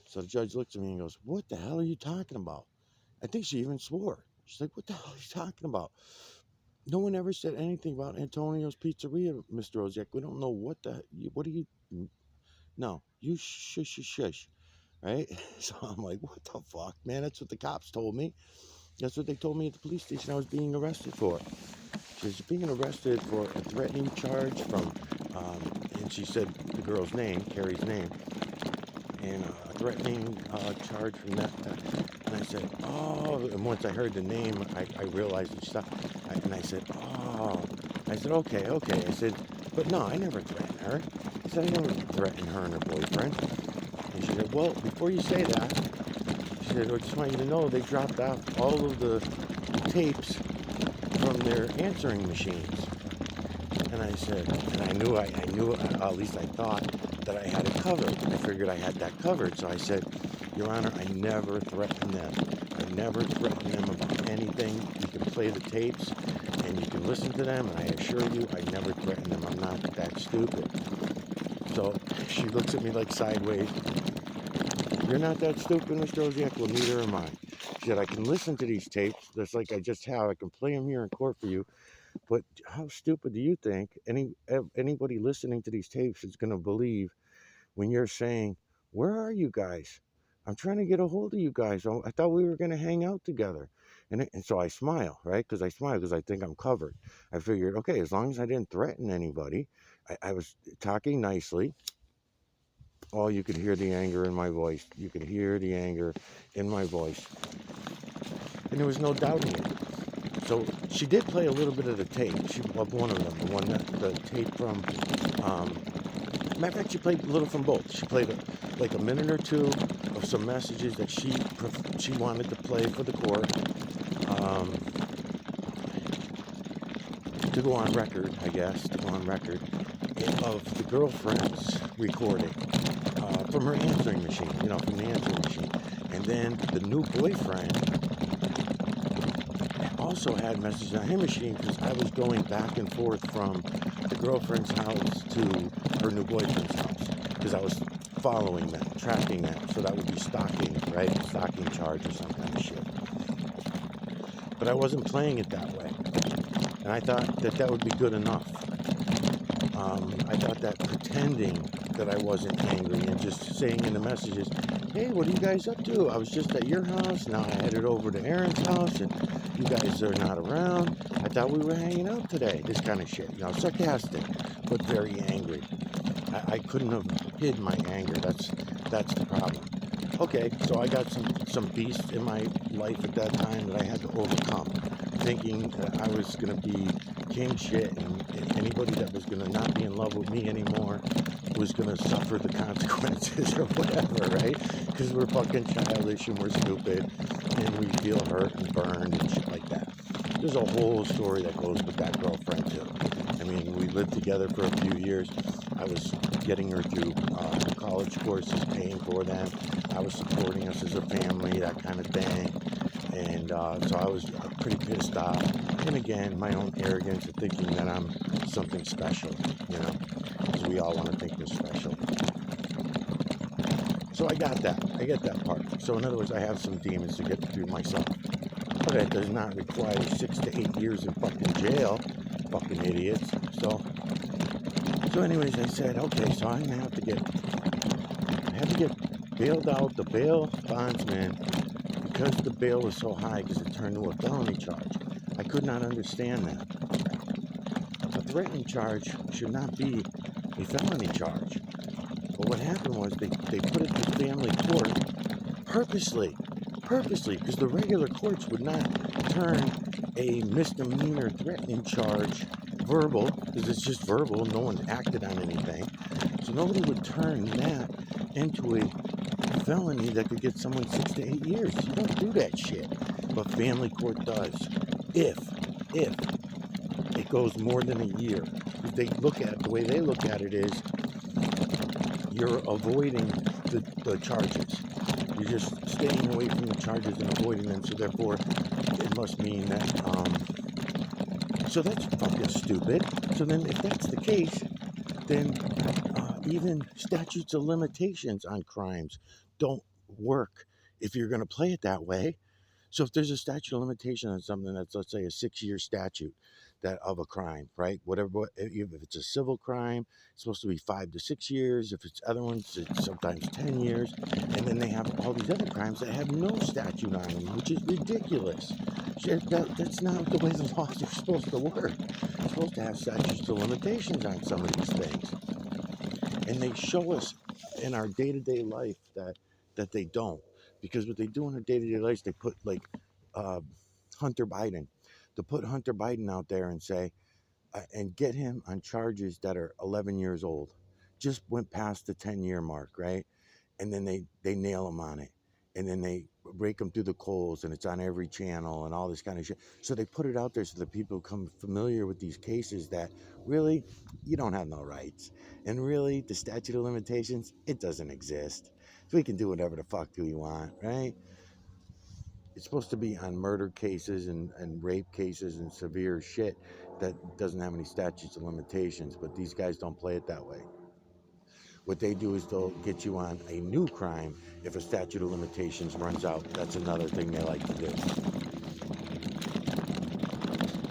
[SPEAKER 1] So the judge looks at me and goes, What the hell are you talking about? I think she even swore. She's like, What the hell are you talking about? No one ever said anything about Antonio's Pizzeria, Mr. Oziak. We don't know what are you, no, you shush, right? So I'm like, what the fuck, man? That's what the cops told me. That's what they told me at the police station I was being arrested for. She was being arrested for a threatening charge from, and she said the girl's name, Carrie's name, and a threatening charge from that. And I said, oh, and once I heard the name, I realized and stuff. And I said, oh, I said, okay. I said, but no, I never threatened her. I said, I never threatened her and her boyfriend. And she said, well, before you say that, she said, I just want you to know they dropped off all of the tapes from their answering machines. And I said, and I knew, at least I thought that I had it covered. I figured I had that covered. So I said, Your Honor, I never threatened them. I never threatened them about anything. You can play the tapes and you can listen to them. And I assure you, I never threatened them. I'm not that stupid. So she looks at me like sideways. You're not that stupid, Mr. Oziak? Well, neither am I. She said, I can listen to these tapes, just like I just have. I can play them here in court for you. But how stupid do you think anybody listening to these tapes is going to believe when you're saying, where are you guys? I'm trying to get a hold of you guys. I thought we were going to hang out together. And so I smile, right? Because I smile because I think I'm covered. I figured, okay, as long as I didn't threaten anybody, I was talking nicely. Oh, you could hear the anger in my voice. You could hear the anger in my voice. And there was no doubting it. So she did play a little bit of the tape. One of them, the tape from, matter of fact, she played a little from both. She played like a minute or two of some messages that she wanted to play for the court, to go on record, I guess, of the girlfriend's recording from her answering machine, from the answering machine. And then the new boyfriend also had messages on his machine because I was going back and forth from the girlfriend's house to her new boyfriend's house because I was following them, tracking them. So that would be stalking, right? Stalking charge or some kind of shit. But I wasn't playing it that way. And I thought that would be good enough. I thought that pretending that I wasn't angry and just saying in the messages, hey, what are you guys up to? I was just at your house. Now I headed over to Aaron's house and you guys are not around. I thought we were hanging out today. This kind of shit, sarcastic, but very angry. I couldn't have hid my anger. That's the problem. Okay, so I got some beasts in my life at that time that I had to overcome, thinking that I was going to be king shit and anybody that was going to not be in love with me anymore was going to suffer the consequences or whatever, right? Because we're fucking childish and we're stupid and we feel hurt and burned and shit like that. There's a whole story that goes with that girlfriend too. I mean, we lived together for a few years. I was getting her through college courses, paying for them. I was supporting us as a family, that kind of thing. And so I was pretty pissed off. And again, my own arrogance of thinking that I'm something special, because we all want to think we're special. So I got that. I get that part. So in other words, I have some demons to get through myself. But that does not require 6 to 8 years in fucking jail. Fucking idiots. So anyways, I said, okay, so I'm gonna have to get bailed out. The bail bondsman, because the bail was so high, because it turned to a felony charge. I could not understand that. A threatening charge should not be a felony charge. But what happened was they put it to family court purposely, because the regular courts would not turn a misdemeanor threatening charge verbal, because it's just verbal, no one acted on anything. So nobody would turn that into a felony that could get someone 6 to 8 years. You don't do that shit. But family court does. If it goes more than a year. The way they look at it is you're avoiding the charges. You're just staying away from the charges and avoiding them, so therefore it must mean that, so that's fucking stupid. So then if that's the case, then even statutes of limitations on crimes don't work if you're going to play it that way. So if there's a statute of limitation on something that's, let's say, a 6-year statute that of a crime, right? Whatever, if it's a civil crime, it's supposed to be 5 to 6 years. If it's other ones, it's sometimes 10 years. And then they have all these other crimes that have no statute on them, which is ridiculous. That's not the way the laws are supposed to work. It's supposed to have statutes of limitations on some of these things. And they show us in our day-to-day life that they don't. Because what they do in their day-to-day life, they put like Hunter Biden. To put Hunter Biden out there and say, and get him on charges that are 11 years old. Just went past the 10-year mark, right? And then they nail him on it. And then they rake him through the coals, and it's on every channel and all this kind of shit. So they put it out there so that people become familiar with these cases that really, you don't have no rights. And really, the statute of limitations, it doesn't exist. So we can do whatever the fuck we want, right? It's supposed to be on murder cases and rape cases and severe shit that doesn't have any statutes of limitations, but these guys don't play it that way. What they do is they'll get you on a new crime if a statute of limitations runs out. That's another thing they like to do.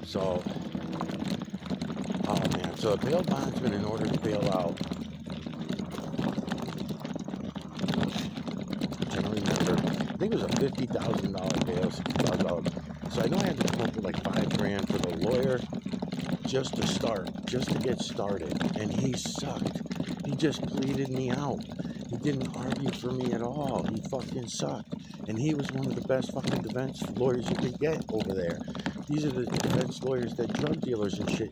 [SPEAKER 1] So, oh man, so a bail bondsman, in order to bail out, which I don't remember, I think it was a $50,000 bail, $60,000. So I know I had to come up with like $5,000 for the lawyer just to start, just to get started. And he sucked. He just pleaded me out. He didn't argue for me at all. He fucking sucked. And he was one of the best fucking defense lawyers you could get over there. These are the defense lawyers that drug dealers and shit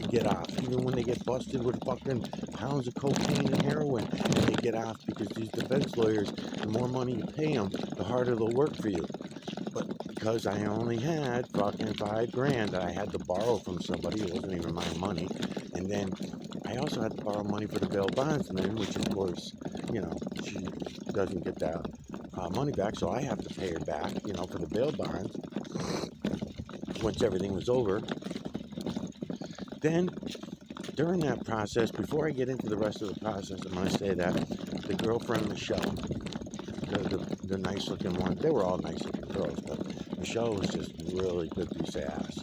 [SPEAKER 1] get off. Even when they get busted with fucking pounds of cocaine and heroin, and they get off because these defense lawyers, the more money you pay them, the harder they'll work for you. But because I only had fucking $5,000 that I had to borrow from somebody, it wasn't even my money. And then I also had to borrow money for the bail bondsman, which of course, you know, she doesn't get that money back, so I have to pay her back, you know, for the bail bonds once everything was over. Then, during that process, before I get into the rest of the process, I'm going to say that the girlfriend, Michelle, the nice-looking one, they were all nice-looking girls, but Michelle was just really good piece of ass.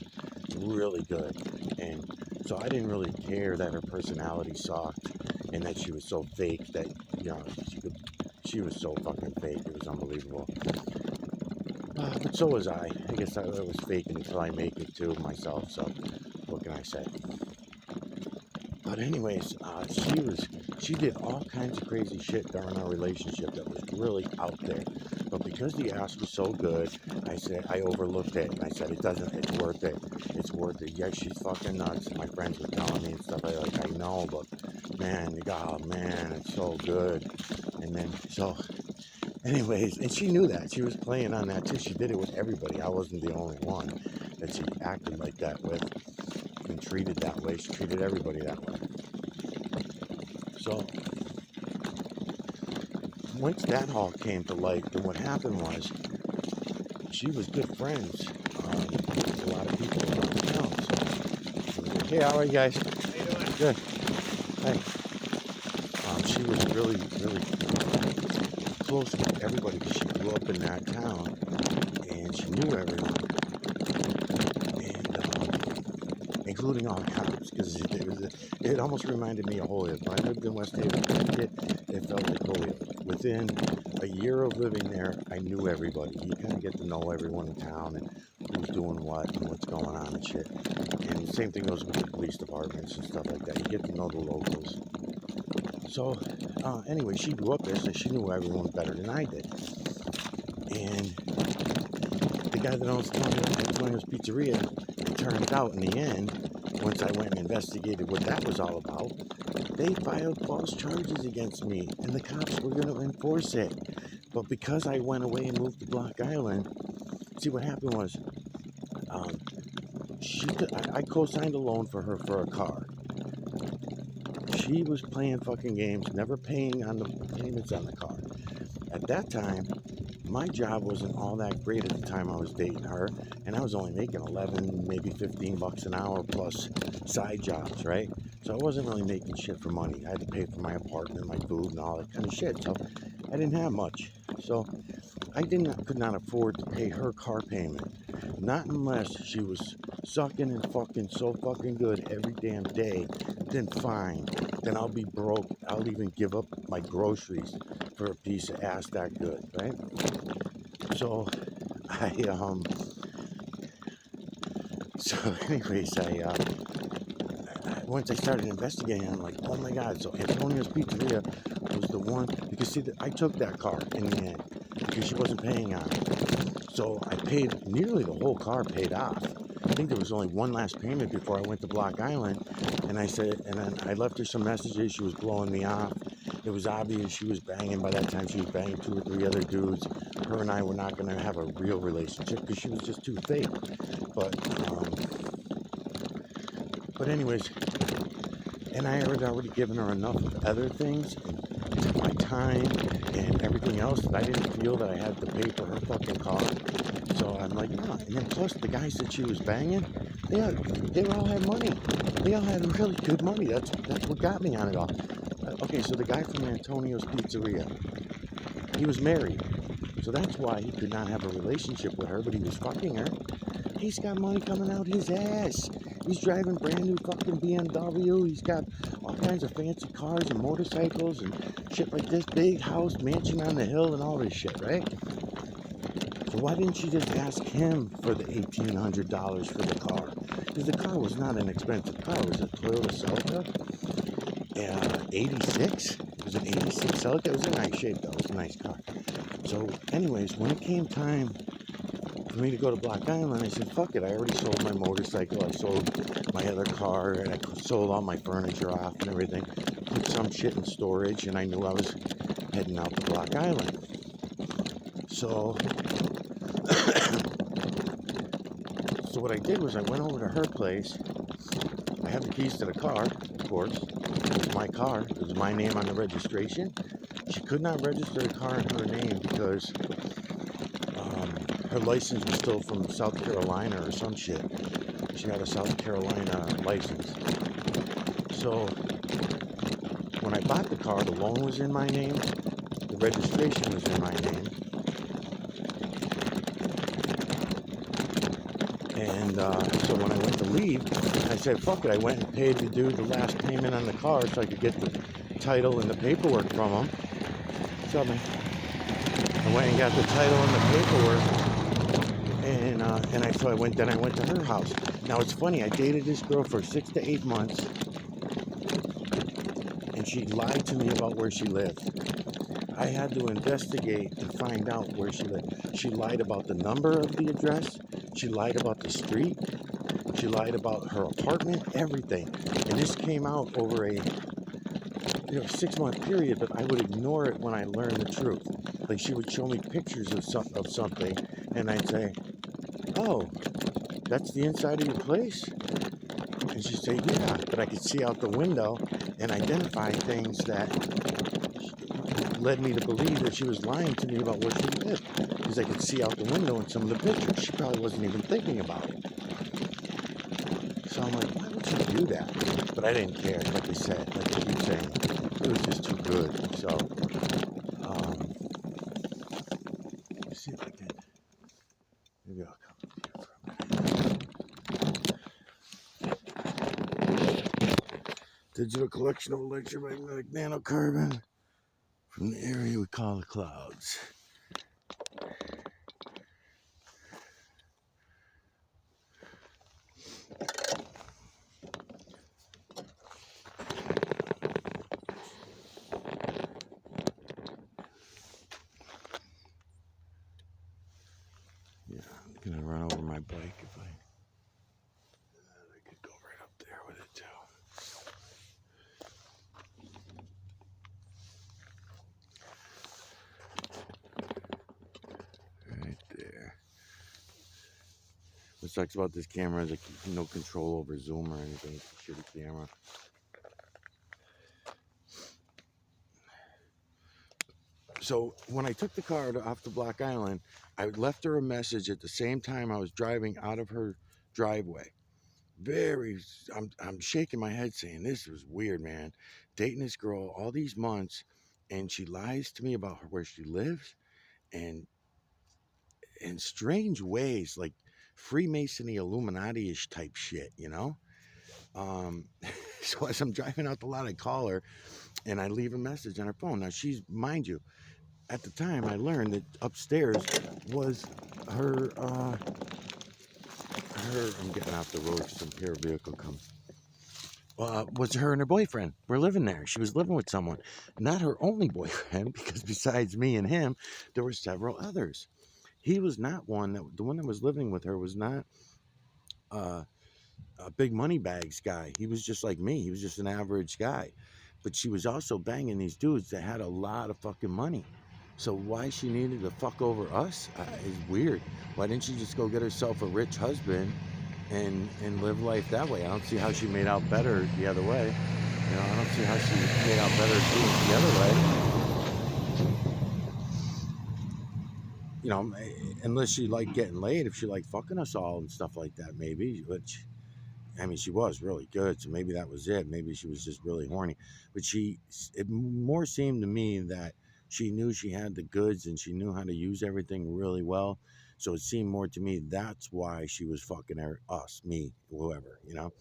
[SPEAKER 1] Really good. And so I didn't really care that her personality sucked and that she was so fake that, you know, she was so fucking fake. It was unbelievable. But so was I. I guess I was faking until I make it too myself, so what can I say? But anyways, she did all kinds of crazy shit during our relationship that was really out there. But because the ass was so good, I overlooked it, and I said, it's worth it. It's worth it. Yes, she's fucking nuts. My friends were telling me and stuff. I know, but man, it's so good. And then, so, anyways, and she knew that. She was playing on that too. She did it with everybody. I wasn't the only one that she acted like that with and treated that way. She treated everybody that way. So, once that all came to light, then what happened was she was good friends with a lot of people around town. So, hey, how are you guys?
[SPEAKER 2] How you doing?
[SPEAKER 1] Good. Hey. She was really, really close with everybody because she grew up in that town and she knew everyone, and including all the cops, because it almost reminded me of Holyoke. When I lived in West Haven, it felt like Holyoke. Within a year of living there, I knew everybody. You kind of get to know everyone in town and who's doing what and what's going on and shit. And the same thing goes with the police departments and stuff like that. You get to know the locals. So, anyway, she grew up there, so she knew everyone better than I did. And the guy that owns Antonio's Pizzeria, it turned out in the end, once I went and investigated what that was all about, they filed false charges against me, and the cops were going to enforce it. But because I went away and moved to Block Island, see what happened was, I co-signed a loan for her for a car. she was playing fucking games, never paying on the payments on the car. At that time, my job wasn't all that great at the time I was dating her, and I was only making 11, maybe 15 bucks an hour plus side jobs, right? So I wasn't really making shit for money. I had to pay for my apartment, my food, and all that kind of shit. So I didn't have much. So I could not afford to pay her car payment. Not unless she was sucking and fucking so fucking good every damn day. Then fine. Then I'll be broke. I'll even give up my groceries for a piece of ass that good, right? So once I started investigating, I'm like, oh my God. So Antonio's Pizzeria was the one, because see, I took that car in the end because she wasn't paying on it. So I paid nearly the whole car paid off. I think there was only one last payment before I went to Block Island. And then I left her some messages. She was blowing me off. It was obvious she was banging. By that time, she was banging 2 or 3 other dudes. Her and I were not going to have a real relationship because she was just too fake. But anyways, and I had already given her enough of other things, my time and everything else, that I didn't feel that I had to pay for her fucking car. So I'm like, no. And then plus the guys that she was banging, they all had money. They all had really good money. That's what got me on it all. Okay, so the guy from Antonio's Pizzeria, he was married. So that's why he could not have a relationship with her, but he was fucking her. He's got money coming out his ass. He's driving brand new fucking BMW. He's got all kinds of fancy cars and motorcycles and shit like this. Big house, mansion on the hill and all this shit, right? So why didn't she just ask him for the $1,800 for the car? Because the car was not an expensive car. It was a Toyota Celica, 86. It was an 86 Celica. It was in nice shape though. It was a nice car. So anyways, when it came time for me to go to Block Island, I said, fuck it. I already sold my motorcycle. I sold my other car, and I sold all my furniture off and everything. Put some shit in storage, and I knew I was heading out to Block Island. So, so what I did was I went over to her place. I have the keys to the car, of course. It was my car. It was my name on the registration. She could not register the car in her name because her license was still from South Carolina or some shit. She had a South Carolina license. So when I bought the car, the loan was in my name, the registration was in my name, and so when I went to leave, I said, fuck it. I went and paid the dude the last payment on the car so I could get the title and the paperwork from him. So I went and got the title and the paperwork. So I went to her house. Now it's funny, I dated this girl for 6 to 8 months, and she lied to me about where she lived. I had to investigate and find out where she lived. She lied about the number of the address. She lied about the street. She lied about her apartment, everything. And this came out over a 6-month period, but I would ignore it when I learned the truth. Like, she would show me pictures of something, and I'd say, oh, that's the inside of your place? And she'd say, yeah, but I could see out the window and identify things that led me to believe that she was lying to me about where she lived, because I could see out the window in some of the pictures. She probably wasn't even thinking about it. So I'm like, why would you do that? But I didn't care, like I said, like I keep saying, it was just too good. So, let's see if I can, maybe I'll come up here for a minute. Digital collection of electromagnetic nanocarbon from the area we call the clouds. Yeah, I'm gonna run over my bike if I could go right up there with it too. Right there. What sucks about this camera is I keep no control over zoom or anything. It's a shitty camera. So when I took the car off the Block Island, I left her a message at the same time I was driving out of her driveway. Very, I'm shaking my head saying, this was weird, man. Dating this girl all these months, and she lies to me about where she lives, and in strange ways, like Freemasony, Illuminati-ish type shit, you know? Um, so as I'm driving out the lot, I call her and I leave a message on her phone. Now she's, mind you, at the time I learned that upstairs was her, I'm getting off the road because some pair vehicle comes. Was her and her boyfriend were living there. She was living with someone, not her only boyfriend, because besides me and him, there were several others. He was not one that the one that was living with her was not uh, a big money bags guy. He was just like me. He was just an average guy. But she was also banging these dudes that had a lot of fucking money. So why she needed to fuck over us is weird. Why didn't she just go get herself a rich husband and live life that way? I don't see how she made out better the other way. You know, I don't see how she made out better doing it the other way. You know, unless she liked getting laid, if she liked fucking us all and stuff like that, maybe. Which, I mean, she was really good, so maybe that was it. Maybe she was just really horny. But it more seemed to me that she knew she had the goods and she knew how to use everything really well. So it seemed more to me that's why she was fucking us, me, whoever, you know.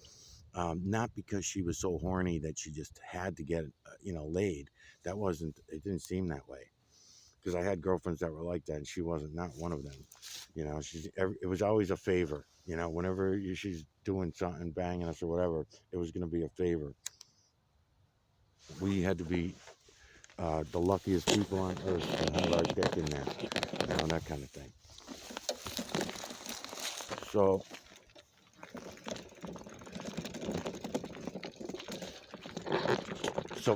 [SPEAKER 1] Not because she was so horny that she just had to get, laid. That wasn't. It didn't seem that way. Because I had girlfriends that were like that, and she wasn't not one of them. You know, it was always a favor. You know, whenever she's doing something, banging us or whatever, it was going to be a favor. We had to be the luckiest people on earth to have our dick in there, you know, that kind of thing. So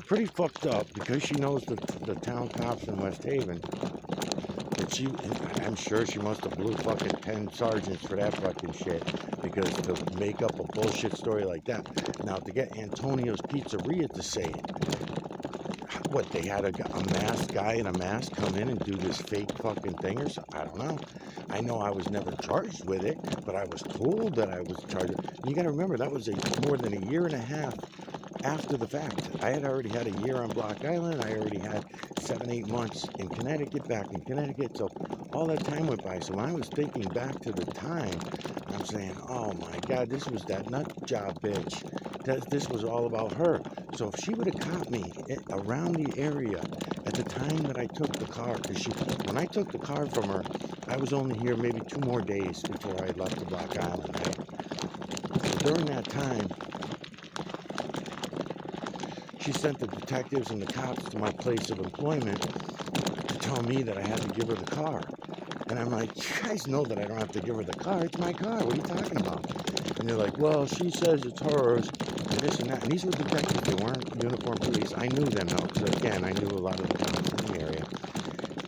[SPEAKER 1] pretty fucked up because she knows the town cops in West Haven. And I'm sure she must have blew fucking 10 sergeants for that fucking shit, because to make up a bullshit story like that. Now, to get Antonio's Pizzeria to say it, what, they had a masked guy in a mask come in and do this fake fucking thing or something? I don't know. I know I was never charged with it, but I was told that I was charged. And you gotta remember, that was more than a year and a half after the fact. I had already had a year on Block Island. I already had 7-8 months in Connecticut, back in Connecticut. So all that time went by. So when I was thinking back to the time, I'm saying, oh my God, this was that nut job bitch. This was all about her. So if she would have caught me around the area at the time that I took the car, because when I took the car from her, I was only here maybe 2 more days before I left the Block Island, right? So during that time, she sent the detectives and the cops to my place of employment to tell me that I had to give her the car. And I'm like, you guys know that I don't have to give her the car. It's my car. What are you talking about? And they're like, well, she says it's hers, and this and that. And these were detectives. They weren't uniformed police. I knew them, though, because, again, I knew a lot of the cops in the area.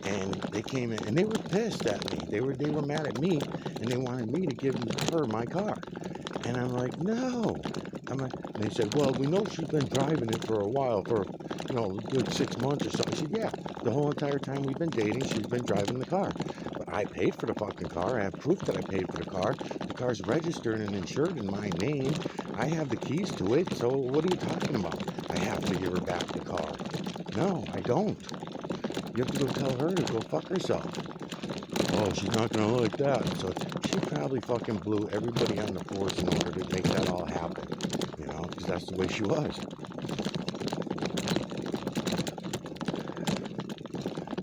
[SPEAKER 1] And they came in, and they were pissed at me. They were mad at me, and they wanted me to give her my car. And I'm like, no. And they said, well, we know she's been driving it for a while, for, a good 6 months or so. I said, yeah, the whole entire time we've been dating, she's been driving the car. But I paid for the fucking car. I have proof that I paid for the car. The car's registered and insured in my name. I have the keys to it, so what are you talking about? I have to give her back the car. No, I don't. You have to go tell her to go fuck herself. Oh, she's not going to like that. So she probably fucking blew everybody on the force in order to make that all happen. Because that's the way she was.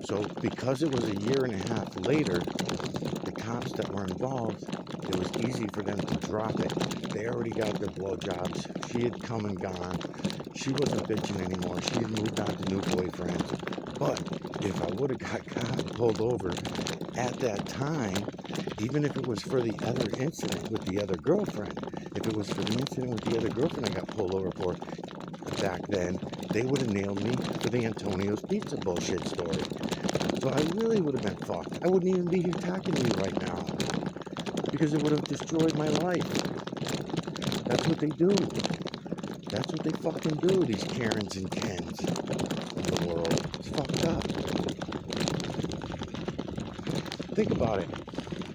[SPEAKER 1] So because it was a year and a half later, the cops that were involved, it was easy for them to drop it. They already got their blowjobs. She had come and gone. She wasn't bitching anymore. She had moved on to new boyfriends. But if I would have got caught, pulled over at that time, even if it was for the other incident with the other girlfriend, if it was for the incident with the other girlfriend I got pulled over for back then, they would have nailed me for the Antonio's Pizza bullshit story. So I really would have been fucked. I wouldn't even be here talking to you right now, because it would have destroyed my life. That's what they do. That's what they fucking do, these Karens and Kens of the world. It's fucked up. Think about it.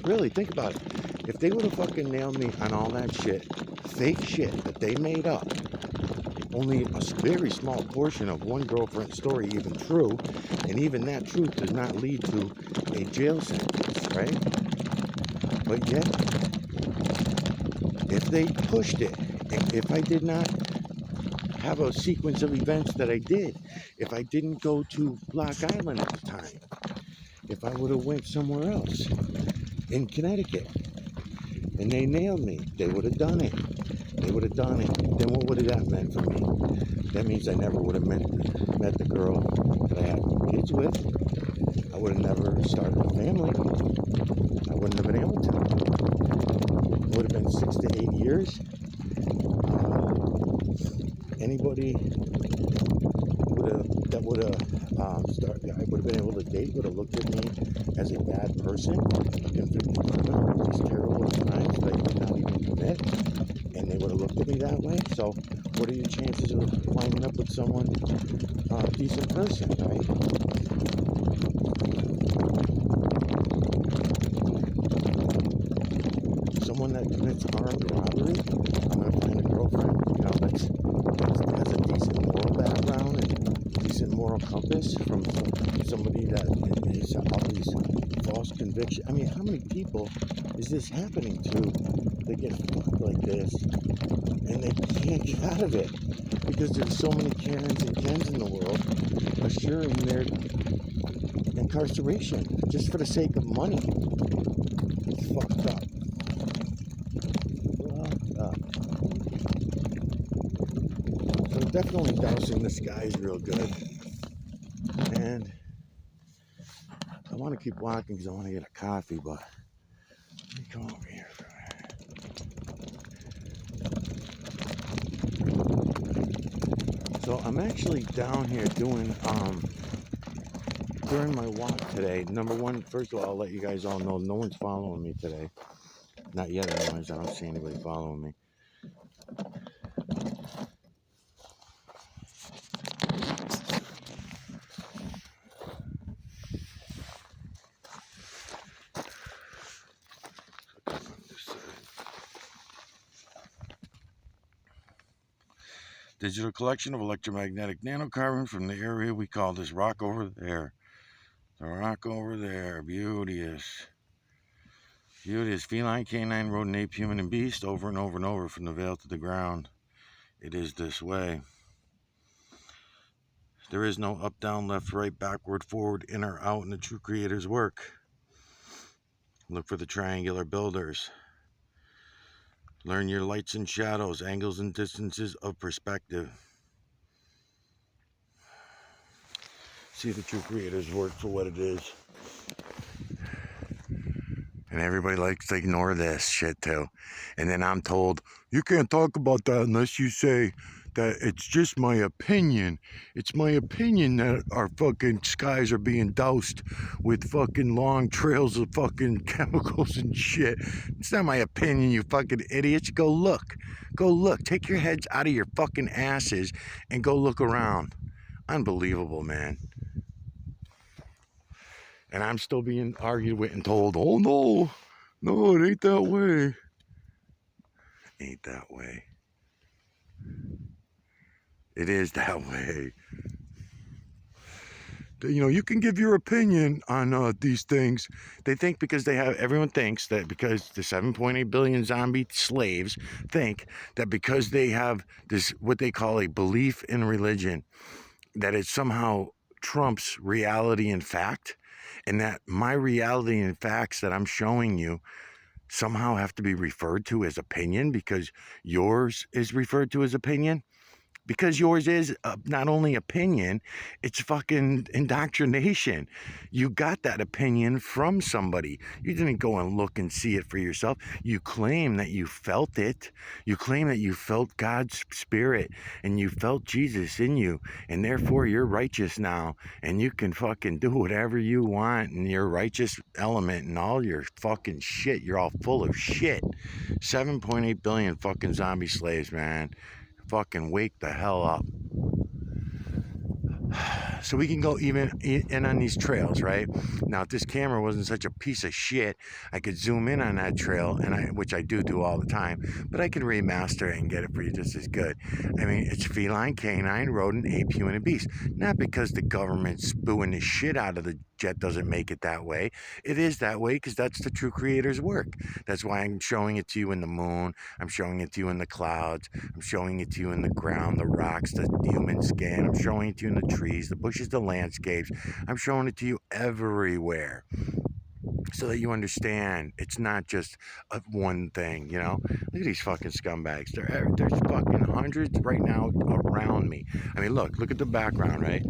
[SPEAKER 1] Really, think about it. If they would have fucking nailed me on all that shit, fake shit that they made up, only a very small portion of one girlfriend story even true, and even that truth does not lead to a jail sentence, right? But yet, if they pushed it, if I did not have a sequence of events that I did, if I didn't go to Block Island at the time, if I would have went somewhere else in Connecticut and they nailed me, they would have done it. They would have done it. Then what would have that meant for me? That means I never would have met the girl that I had kids with. I would have never started a family. I wouldn't have been able to. It would have been 6 to 8 years. Anybody that would have I would have been able to date would have looked at me as a bad person, a convicted criminal with these terrible crimes that I did not even commit, and they would have looked at me that way. So what are your chances of lining up with someone, a decent person, right? Someone that commits armed robbery, I'm going to find a girlfriend, that has a decent moral background and decent moral compass from somebody that is all these false convictions. I mean, how many people is this happening to? They get fucked like this and they can't get out of it because there's so many Karens and Kens in the world assuring their incarceration just for the sake of money. It's fucked up. So definitely dousing the skies real good. And I want to keep walking because I want to get a coffee, but let me come over here for a minute. So I'm actually down here doing during my walk today. Number one, first of all, I'll let you guys all know no one's following me today. Not yet anyways. I don't see anybody following me. Digital collection of electromagnetic nanocarbon from the area we call this rock over there. The rock over there, beauteous. Beauteous feline, canine, rodent, ape, human, and beast, over and over and over from the veil to the ground. It is this way. There is no up, down, left, right, backward, forward, in or out in the true creator's work. Look for the triangular builders. Learn your lights and shadows, angles and distances of perspective. See the true creator's work for what it is. And everybody likes to ignore this shit too. And then I'm told, you can't talk about that unless you say that it's just my opinion. It's my opinion that our fucking skies are being doused with fucking long trails of fucking chemicals and shit. It's not my opinion, you fucking idiots. Go look. Go look. Take your heads out of your fucking asses and go look around. Unbelievable, man. And I'm still being argued with and told, oh no, it ain't that way. Ain't that way. It is that way. You know, you can give your opinion on these things. They think because everyone thinks that because the 7.8 billion zombie slaves think that because they have this, what they call a belief in religion, that it somehow trumps reality and fact. And that my reality and facts that I'm showing you somehow have to be referred to as opinion because yours is referred to as opinion. Because yours is not only opinion, it's fucking indoctrination. You got that opinion from somebody. You didn't go and look and see it for yourself. You claim that you felt it. You claim that you felt God's spirit and you felt Jesus in you. And therefore you're righteous now. And you can fucking do whatever you want in your righteous element and all your fucking shit. You're all full of shit. 7.8 billion fucking zombie slaves, man. Fucking wake the hell up. So we can go even in on these trails, right? Now, if this camera wasn't such a piece of shit, I could zoom in on that trail, which I do all the time, but I can remaster it and get it for you just as good. I mean, it's feline, canine, rodent, ape, human, and beast. Not because the government's spooing the shit out of the jet doesn't make it that way. It is that way because that's the true creator's work. That's why I'm showing it to you in the moon. I'm showing it to you in the clouds. I'm showing it to you in the ground, the rocks, the human skin. I'm showing it to you in the trees, the bushes, the landscapes. I'm showing it to you everywhere so that you understand it's not just one thing, you know? Look at these fucking scumbags. There's fucking hundreds right now around me. I mean, look at the background, right?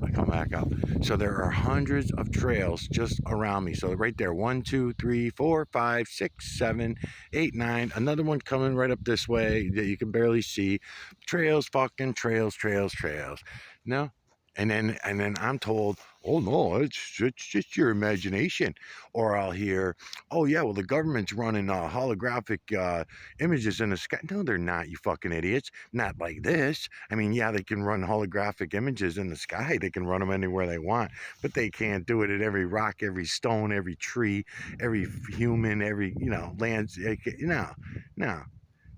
[SPEAKER 1] I come back up. So there are hundreds of trails just around me. So right there, 1, 2, 3, 4, 5, 6, 7, 8, 9. Another one coming right up this way that you can barely see. Trails, fucking trails. No? And then I'm told, oh no, it's just your imagination. Or I'll hear, oh yeah, well the government's running holographic images in the sky. No, they're not, you fucking idiots. Not like this. I mean, yeah, they can run holographic images in the sky. They can run them anywhere they want, but they can't do it at every rock, every stone, every tree, every human, every land. No.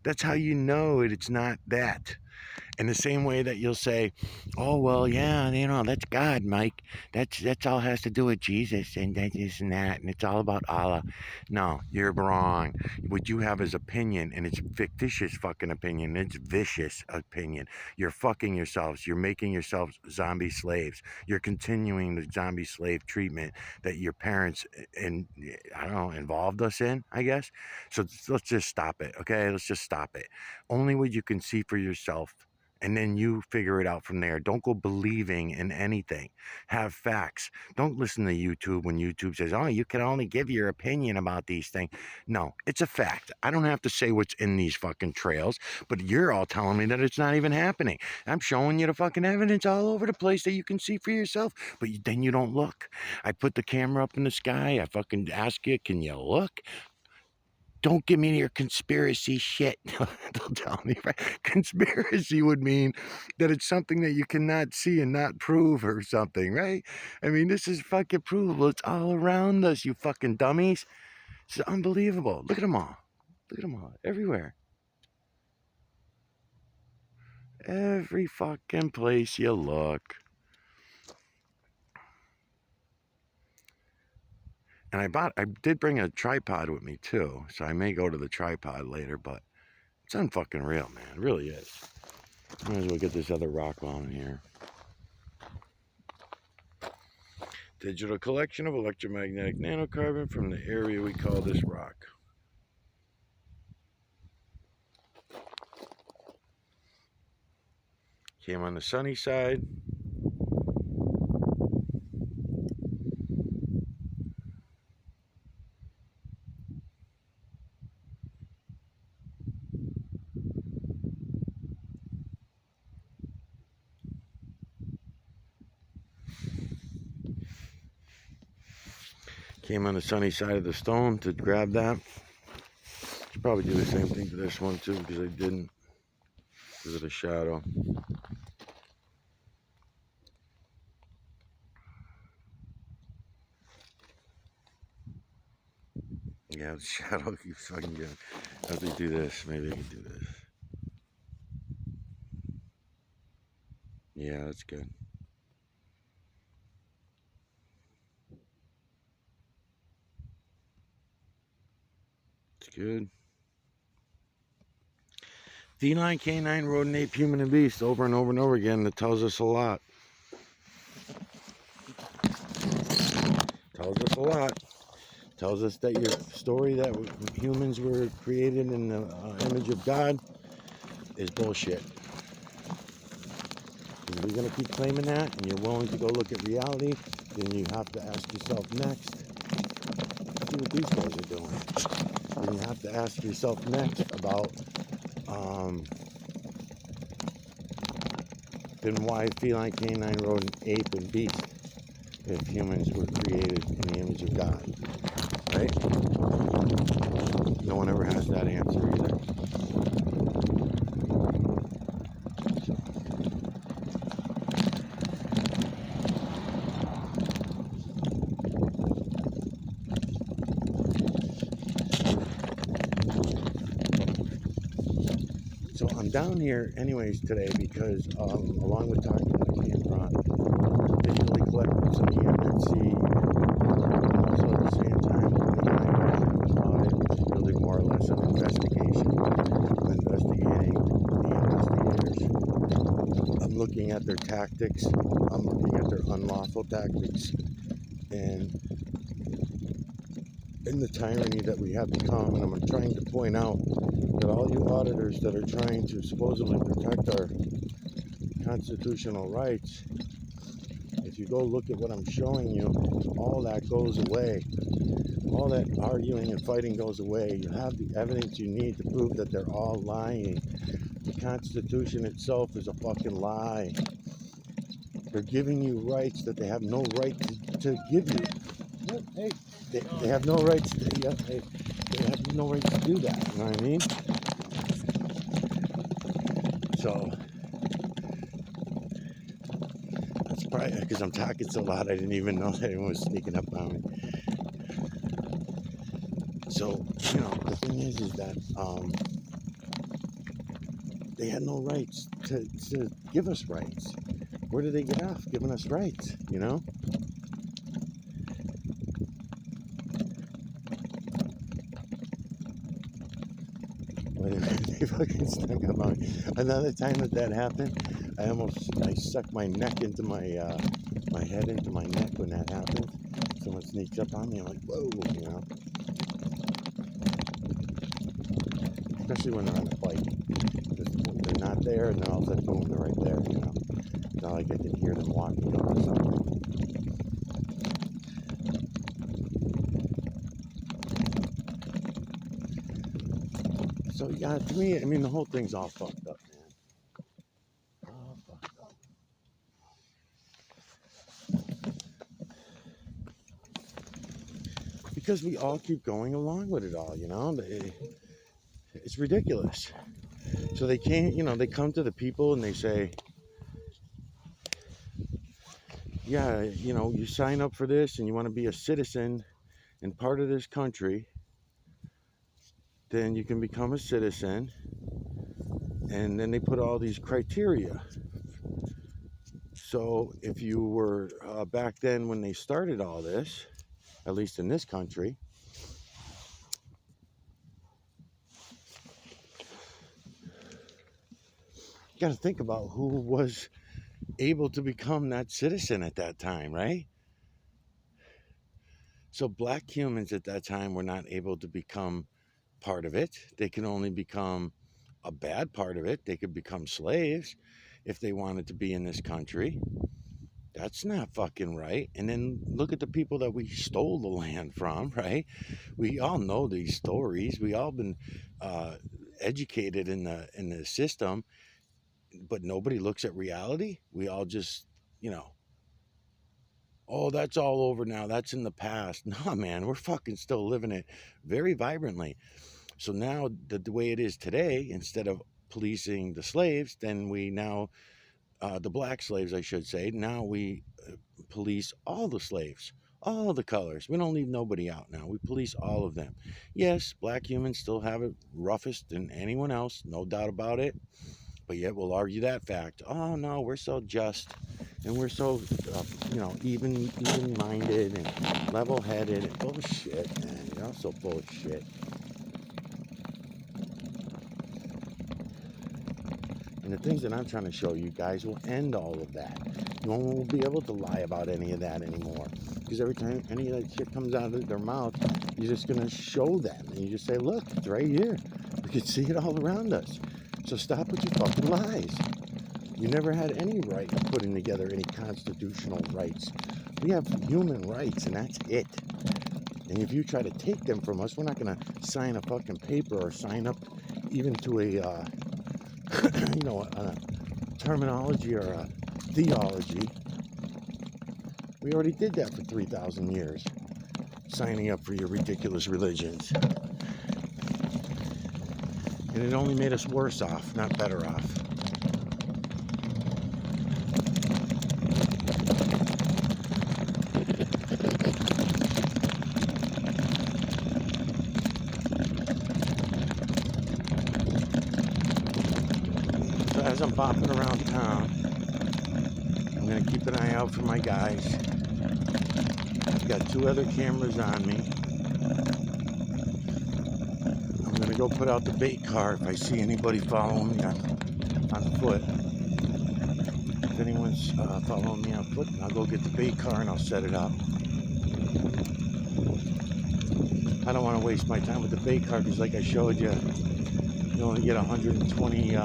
[SPEAKER 1] That's how you know it. It's not that. In the same way that you'll say, "Oh well, yeah, that's God, Mike. That's all has to do with Jesus and that this and that, and it's all about Allah." No, you're wrong. What you have is opinion, and it's fictitious fucking opinion. It's vicious opinion. You're fucking yourselves. You're making yourselves zombie slaves. You're continuing the zombie slave treatment that your parents involved us in, I guess. So let's just stop it, okay? Let's just stop it. Only what you can see for yourself. And then you figure it out from there. Don't go believing in anything. Have facts. Don't listen to YouTube when YouTube says, oh, you can only give your opinion about these things. No, it's a fact. I don't have to say what's in these fucking trails, but you're all telling me that it's not even happening. I'm showing you the fucking evidence all over the place that you can see for yourself, but then you don't look. I put the camera up in the sky. I fucking ask you, can you look? Don't give me your conspiracy shit. Don't tell me, right? Conspiracy would mean that it's something that you cannot see and not prove or something, right? I mean, this is fucking provable. It's all around us, you fucking dummies. It's unbelievable. Look at them all. Look at them all. Everywhere. Every fucking place you look. And I did bring a tripod with me too, so I may go to the tripod later, but it's unfucking real, man. It really is. Might as well get this other rock on here. Digital collection of electromagnetic nanocarbon from the area we call this rock. Came on the sunny side. Came on the sunny side of the stone to grab that. Should probably do the same thing to this one too, because I didn't, because of the shadow. Yeah, the shadow keeps fucking going. As we do this, maybe I can do this. Yeah, that's good. It's good. Feline, canine, rodent, ape, human, and beast, over and over and over again. That tells us a lot. Tells us a lot. Tells us that your story that humans were created in the image of God is bullshit. If you're going to keep claiming that and you're willing to go look at reality, then you have to ask yourself next, see what these guys are doing. Then you have to ask yourself next about then why feline, canine, rodent, ape, and beast if humans were created in the image of God, right? No one ever has that answer either. I'm down here anyways today because along with talking to the camera, digitally collecting some EMNC, also at the same time doing my audit, which is really more or less an investigation. I'm investigating the investigators. I'm looking at their tactics. I'm looking at their unlawful tactics and in the tyranny that we have become. And I'm trying to point out that all you auditors that are trying to supposedly protect our constitutional rights, if you go look at what I'm showing you, all that goes away. All that arguing and fighting goes away. You have the evidence you need to prove that they're all lying. The Constitution itself is a fucking lie. They're giving you rights that they have no right to give you. Hey, they have no rights. They have no right to do that. You know what I mean? So that's probably because I'm talking so loud. I didn't even know that anyone was sneaking up on me. So the thing is that they had no rights to give us rights. Where did they get off giving us rights? They fucking snuck up on me. Another time that happened, I sucked my neck into my head into my neck when that happens. Someone sneaks up on me, I'm like, whoa, Especially when they're on a bike. They're not there, and then all of a sudden, boom, they're right there, Not like I can hear them walking up or something. So yeah, to me, the whole thing's all fucked up, man. All fucked up. Because we all keep going along with it all, It's ridiculous. So they can't, they come to the people and they say, yeah, you sign up for this and you want to be a citizen and part of this country, then you can become a citizen. And then they put all these criteria. So if you were back then when they started all this, at least in this country, you got to think about who was able to become that citizen at that time, right? So black humans at that time were not able to become part of it. They can only become a bad part of it. They could become slaves if they wanted to be in this country. That's not fucking right. And then look at the people that we stole the land from, right? We all know these stories. We all been educated in the system, but nobody looks at reality. We all just, oh, that's all over now. That's in the past. Nah, man, we're fucking still living it very vibrantly. So now the way it is today, instead of policing the slaves, then we now, the black slaves, I should say, now we police all the slaves, all the colors. We don't leave nobody out now. We police all of them. Yes, black humans still have it roughest than anyone else, no doubt about it. But yet we'll argue that fact. Oh no, we're so just, and we're so, even-minded and level-headed. And bullshit, man. You're all so full of shit. And the things that I'm trying to show you guys will end all of that. No one will be able to lie about any of that anymore. Because every time any of that shit comes out of their mouth, you're just going to show them. And you just say, look, it's right here. We can see it all around us. So stop with your fucking lies. You never had any right of putting together any constitutional rights. We have human rights, and that's it. And if you try to take them from us, we're not going to sign a fucking paper or sign up even to a, a terminology or a theology. We already did that for 3,000 years, signing up for your ridiculous religions. And it only made us worse off, not better off. as I'm bopping around town, I'm going to keep an eye out for my guys. I've got 2 other cameras on me. I'm going to go put out the bait car if I see anybody following me on foot. If anyone's following me on foot, I'll go get the bait car and I'll set it up. I don't want to waste my time with the bait car because, like I showed you, you only get 120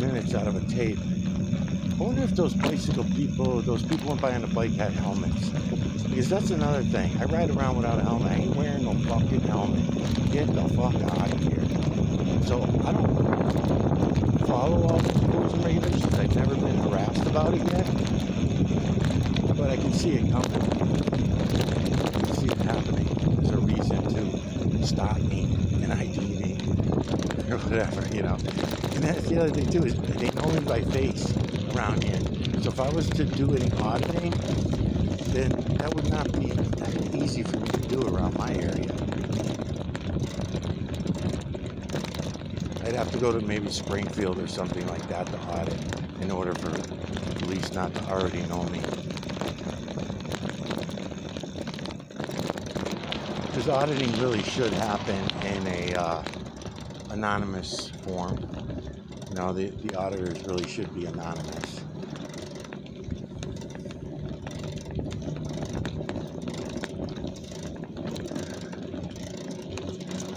[SPEAKER 1] minutes out of a tape. I wonder if those bicycle people, those people went by on the bike, had helmets. Because that's another thing. I ride around without a helmet. I ain't wearing no fucking helmet. Get the fuck out of here. So I don't follow all the rules and regulations. I've never been harassed about it yet. But I can see it coming. I can see it happening. There's a reason to stop me and ID me or whatever, you know. And that's the other thing too, is they know me by face around here. So if I was to do any auditing, then that would not be easy for me to do around my area. I'd have to go to maybe Springfield or something like that to audit in order for police not to already know me. Because auditing really should happen in a anonymous form. You know, the auditors really should be anonymous.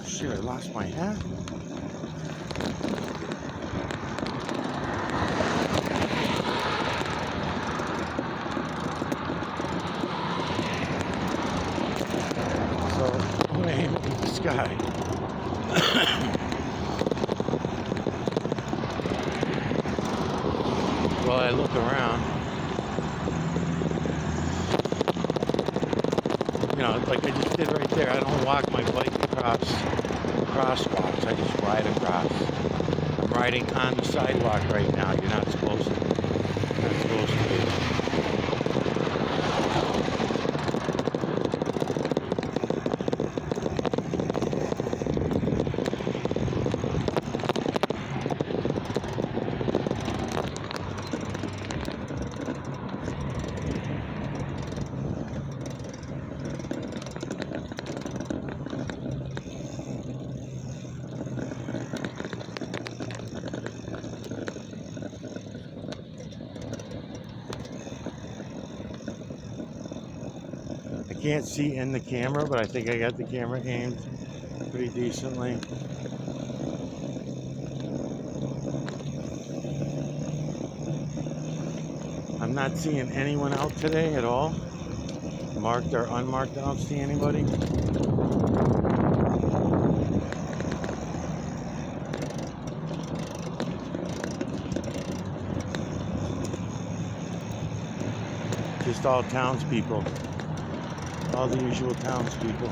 [SPEAKER 1] Shit, I lost my hat. So I'm gonna aim it at the sky. While I look around, you know, like I just did right there. I don't walk my bike across crosswalks. I just ride across. I'm riding on the sidewalk right now. You're not supposed to. You're not supposed to be. I can't see in the camera, but I think I got the camera aimed pretty decently. I'm not seeing anyone out today at all, marked or unmarked. I don't see anybody. Just all townspeople. All the usual townspeople.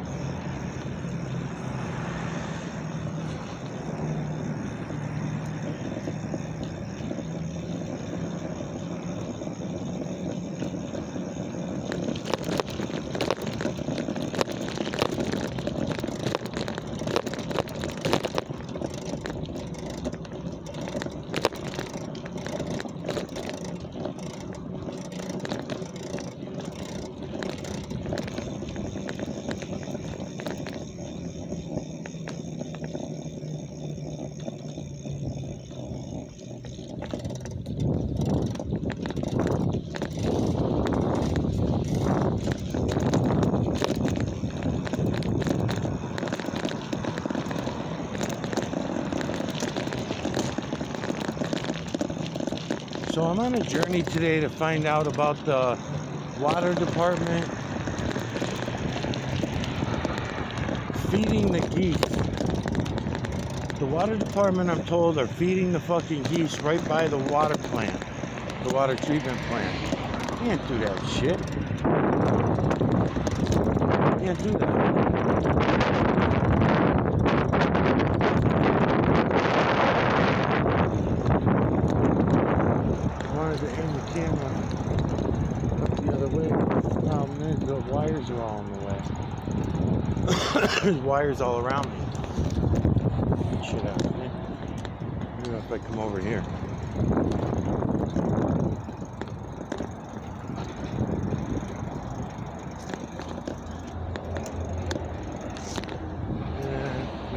[SPEAKER 1] So I'm on a journey today to find out about the water department feeding the geese. The water department, I'm told, are feeding the fucking geese right by the water plant, the water treatment plant. You can't do that shit. You can't do that. To aim the camera up the other way. The problem is the wires are all in the way. There's wires all around me. Shit out of me. Maybe if I come over here.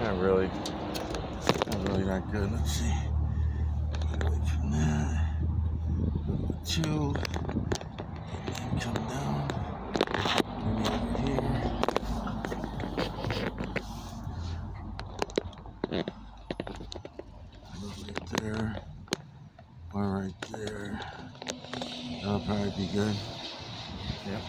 [SPEAKER 1] Not really. Not really that good. Let's see. Away from that. Two. And come down. Maybe over here. Right there. Or right there. That'll probably be good. Yep.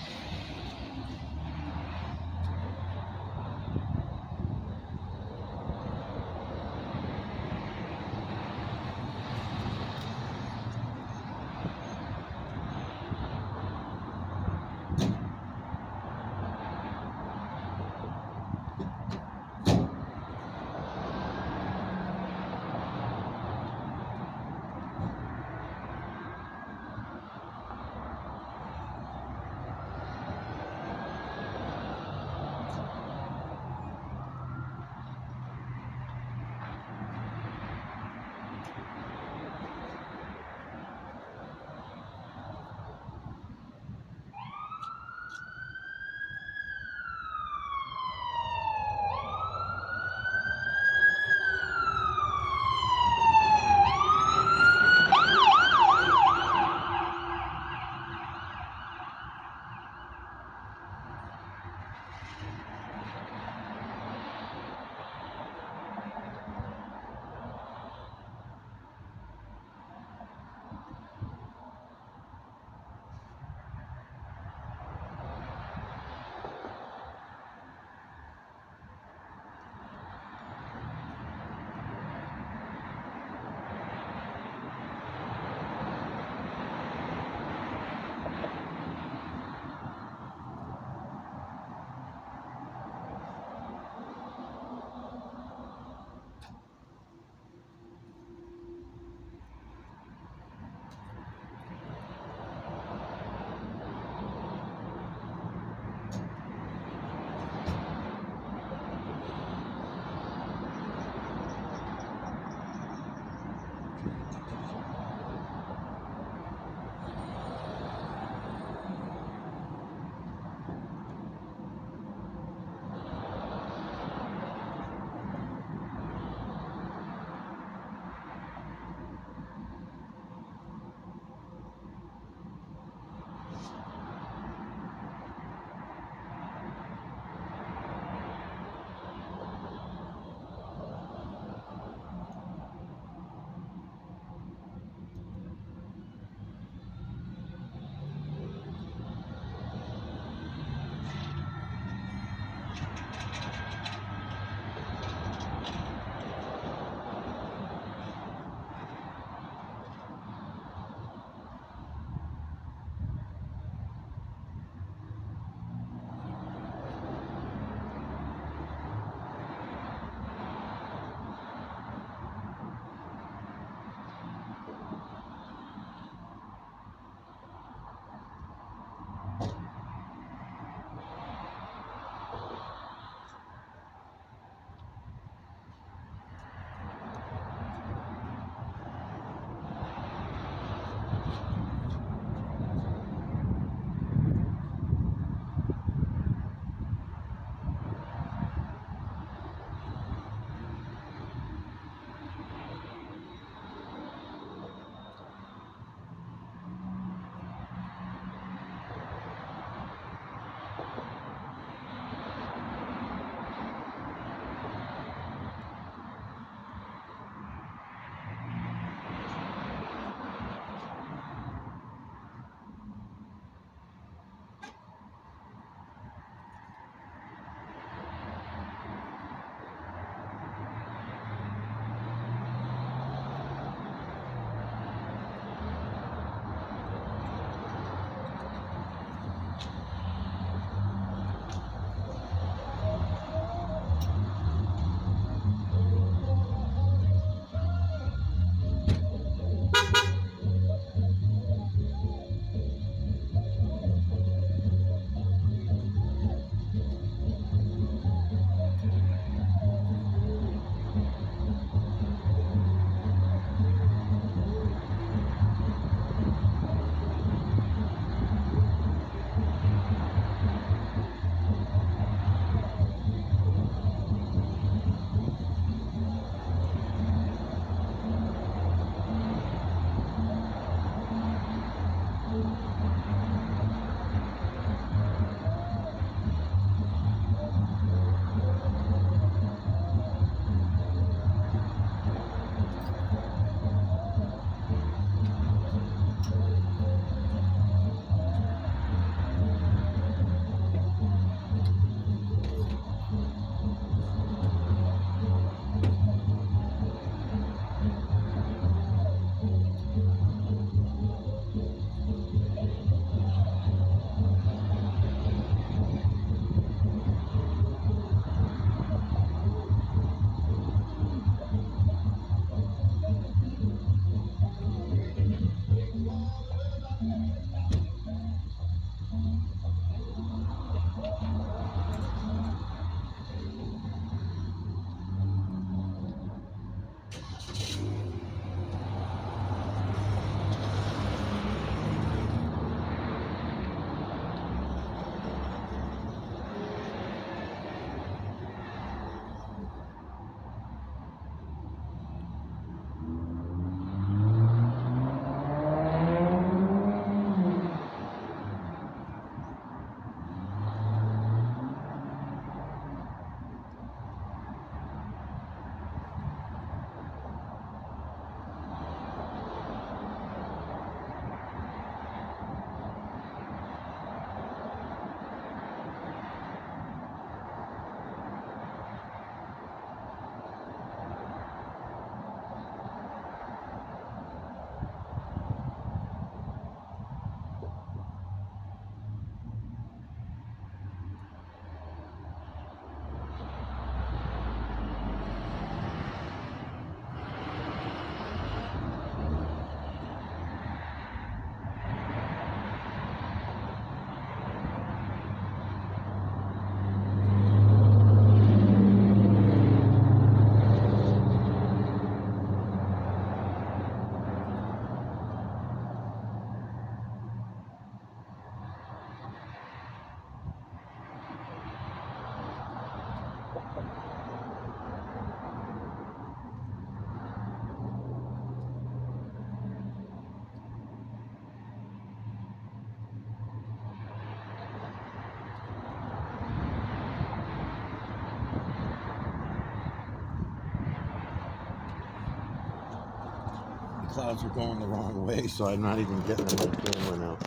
[SPEAKER 1] clouds were going the wrong way, so I'm not even getting the camera now.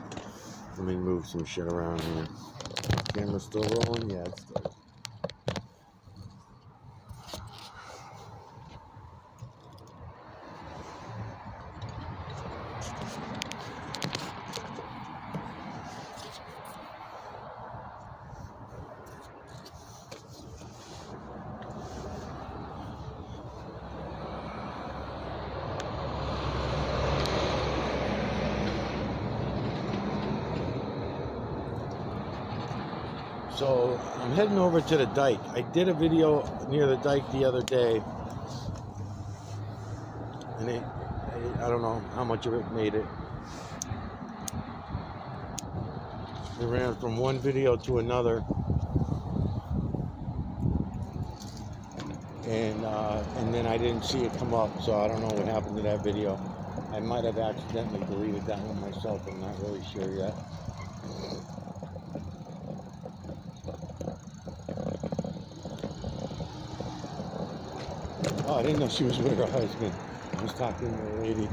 [SPEAKER 1] Let me move some shit around here. Camera's still rolling? Yeah, it's still. So I'm heading over to the dike. I did a video near the dike the other day, and I don't know how much of it made it. It ran from one video to another, and then I didn't see it come up, so I don't know what happened to that video. I might have accidentally deleted that one myself. I'm not really sure yet. Oh, I didn't know she was with her husband. I was talking to a lady.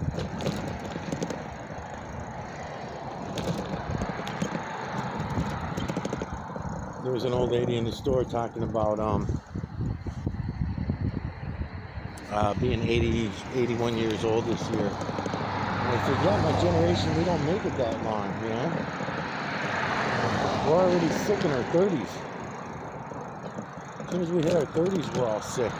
[SPEAKER 1] There was an old lady in the store talking about being 81 years old this year. And I said, yeah, my generation, we don't make it that long, you know? We're already sick in our 30s. As soon as we hit our 30s, we're all sick.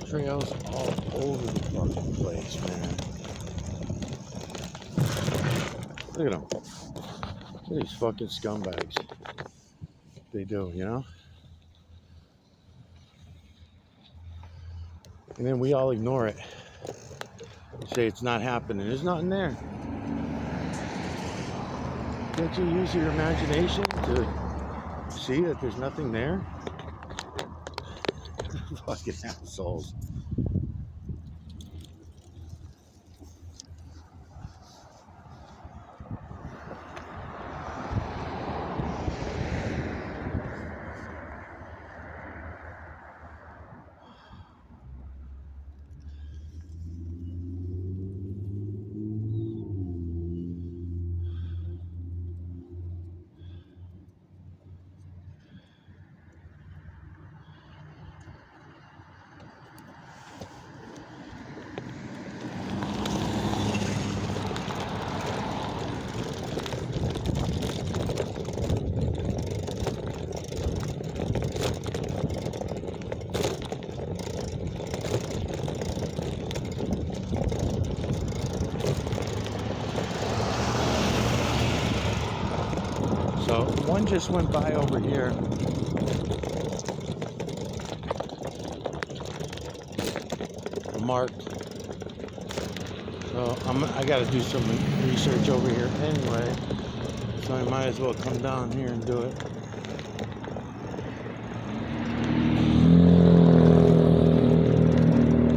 [SPEAKER 1] Trails all over the fucking place, man. Look at them. Look at these fucking scumbags. They do, you know? And then we all ignore it. Say it's not happening. There's nothing there. Can't you use your imagination to see that there's nothing there? Fucking assholes. So one just went by over here. Marked. So I got to do some research over here anyway. So I might as well come down here and do it.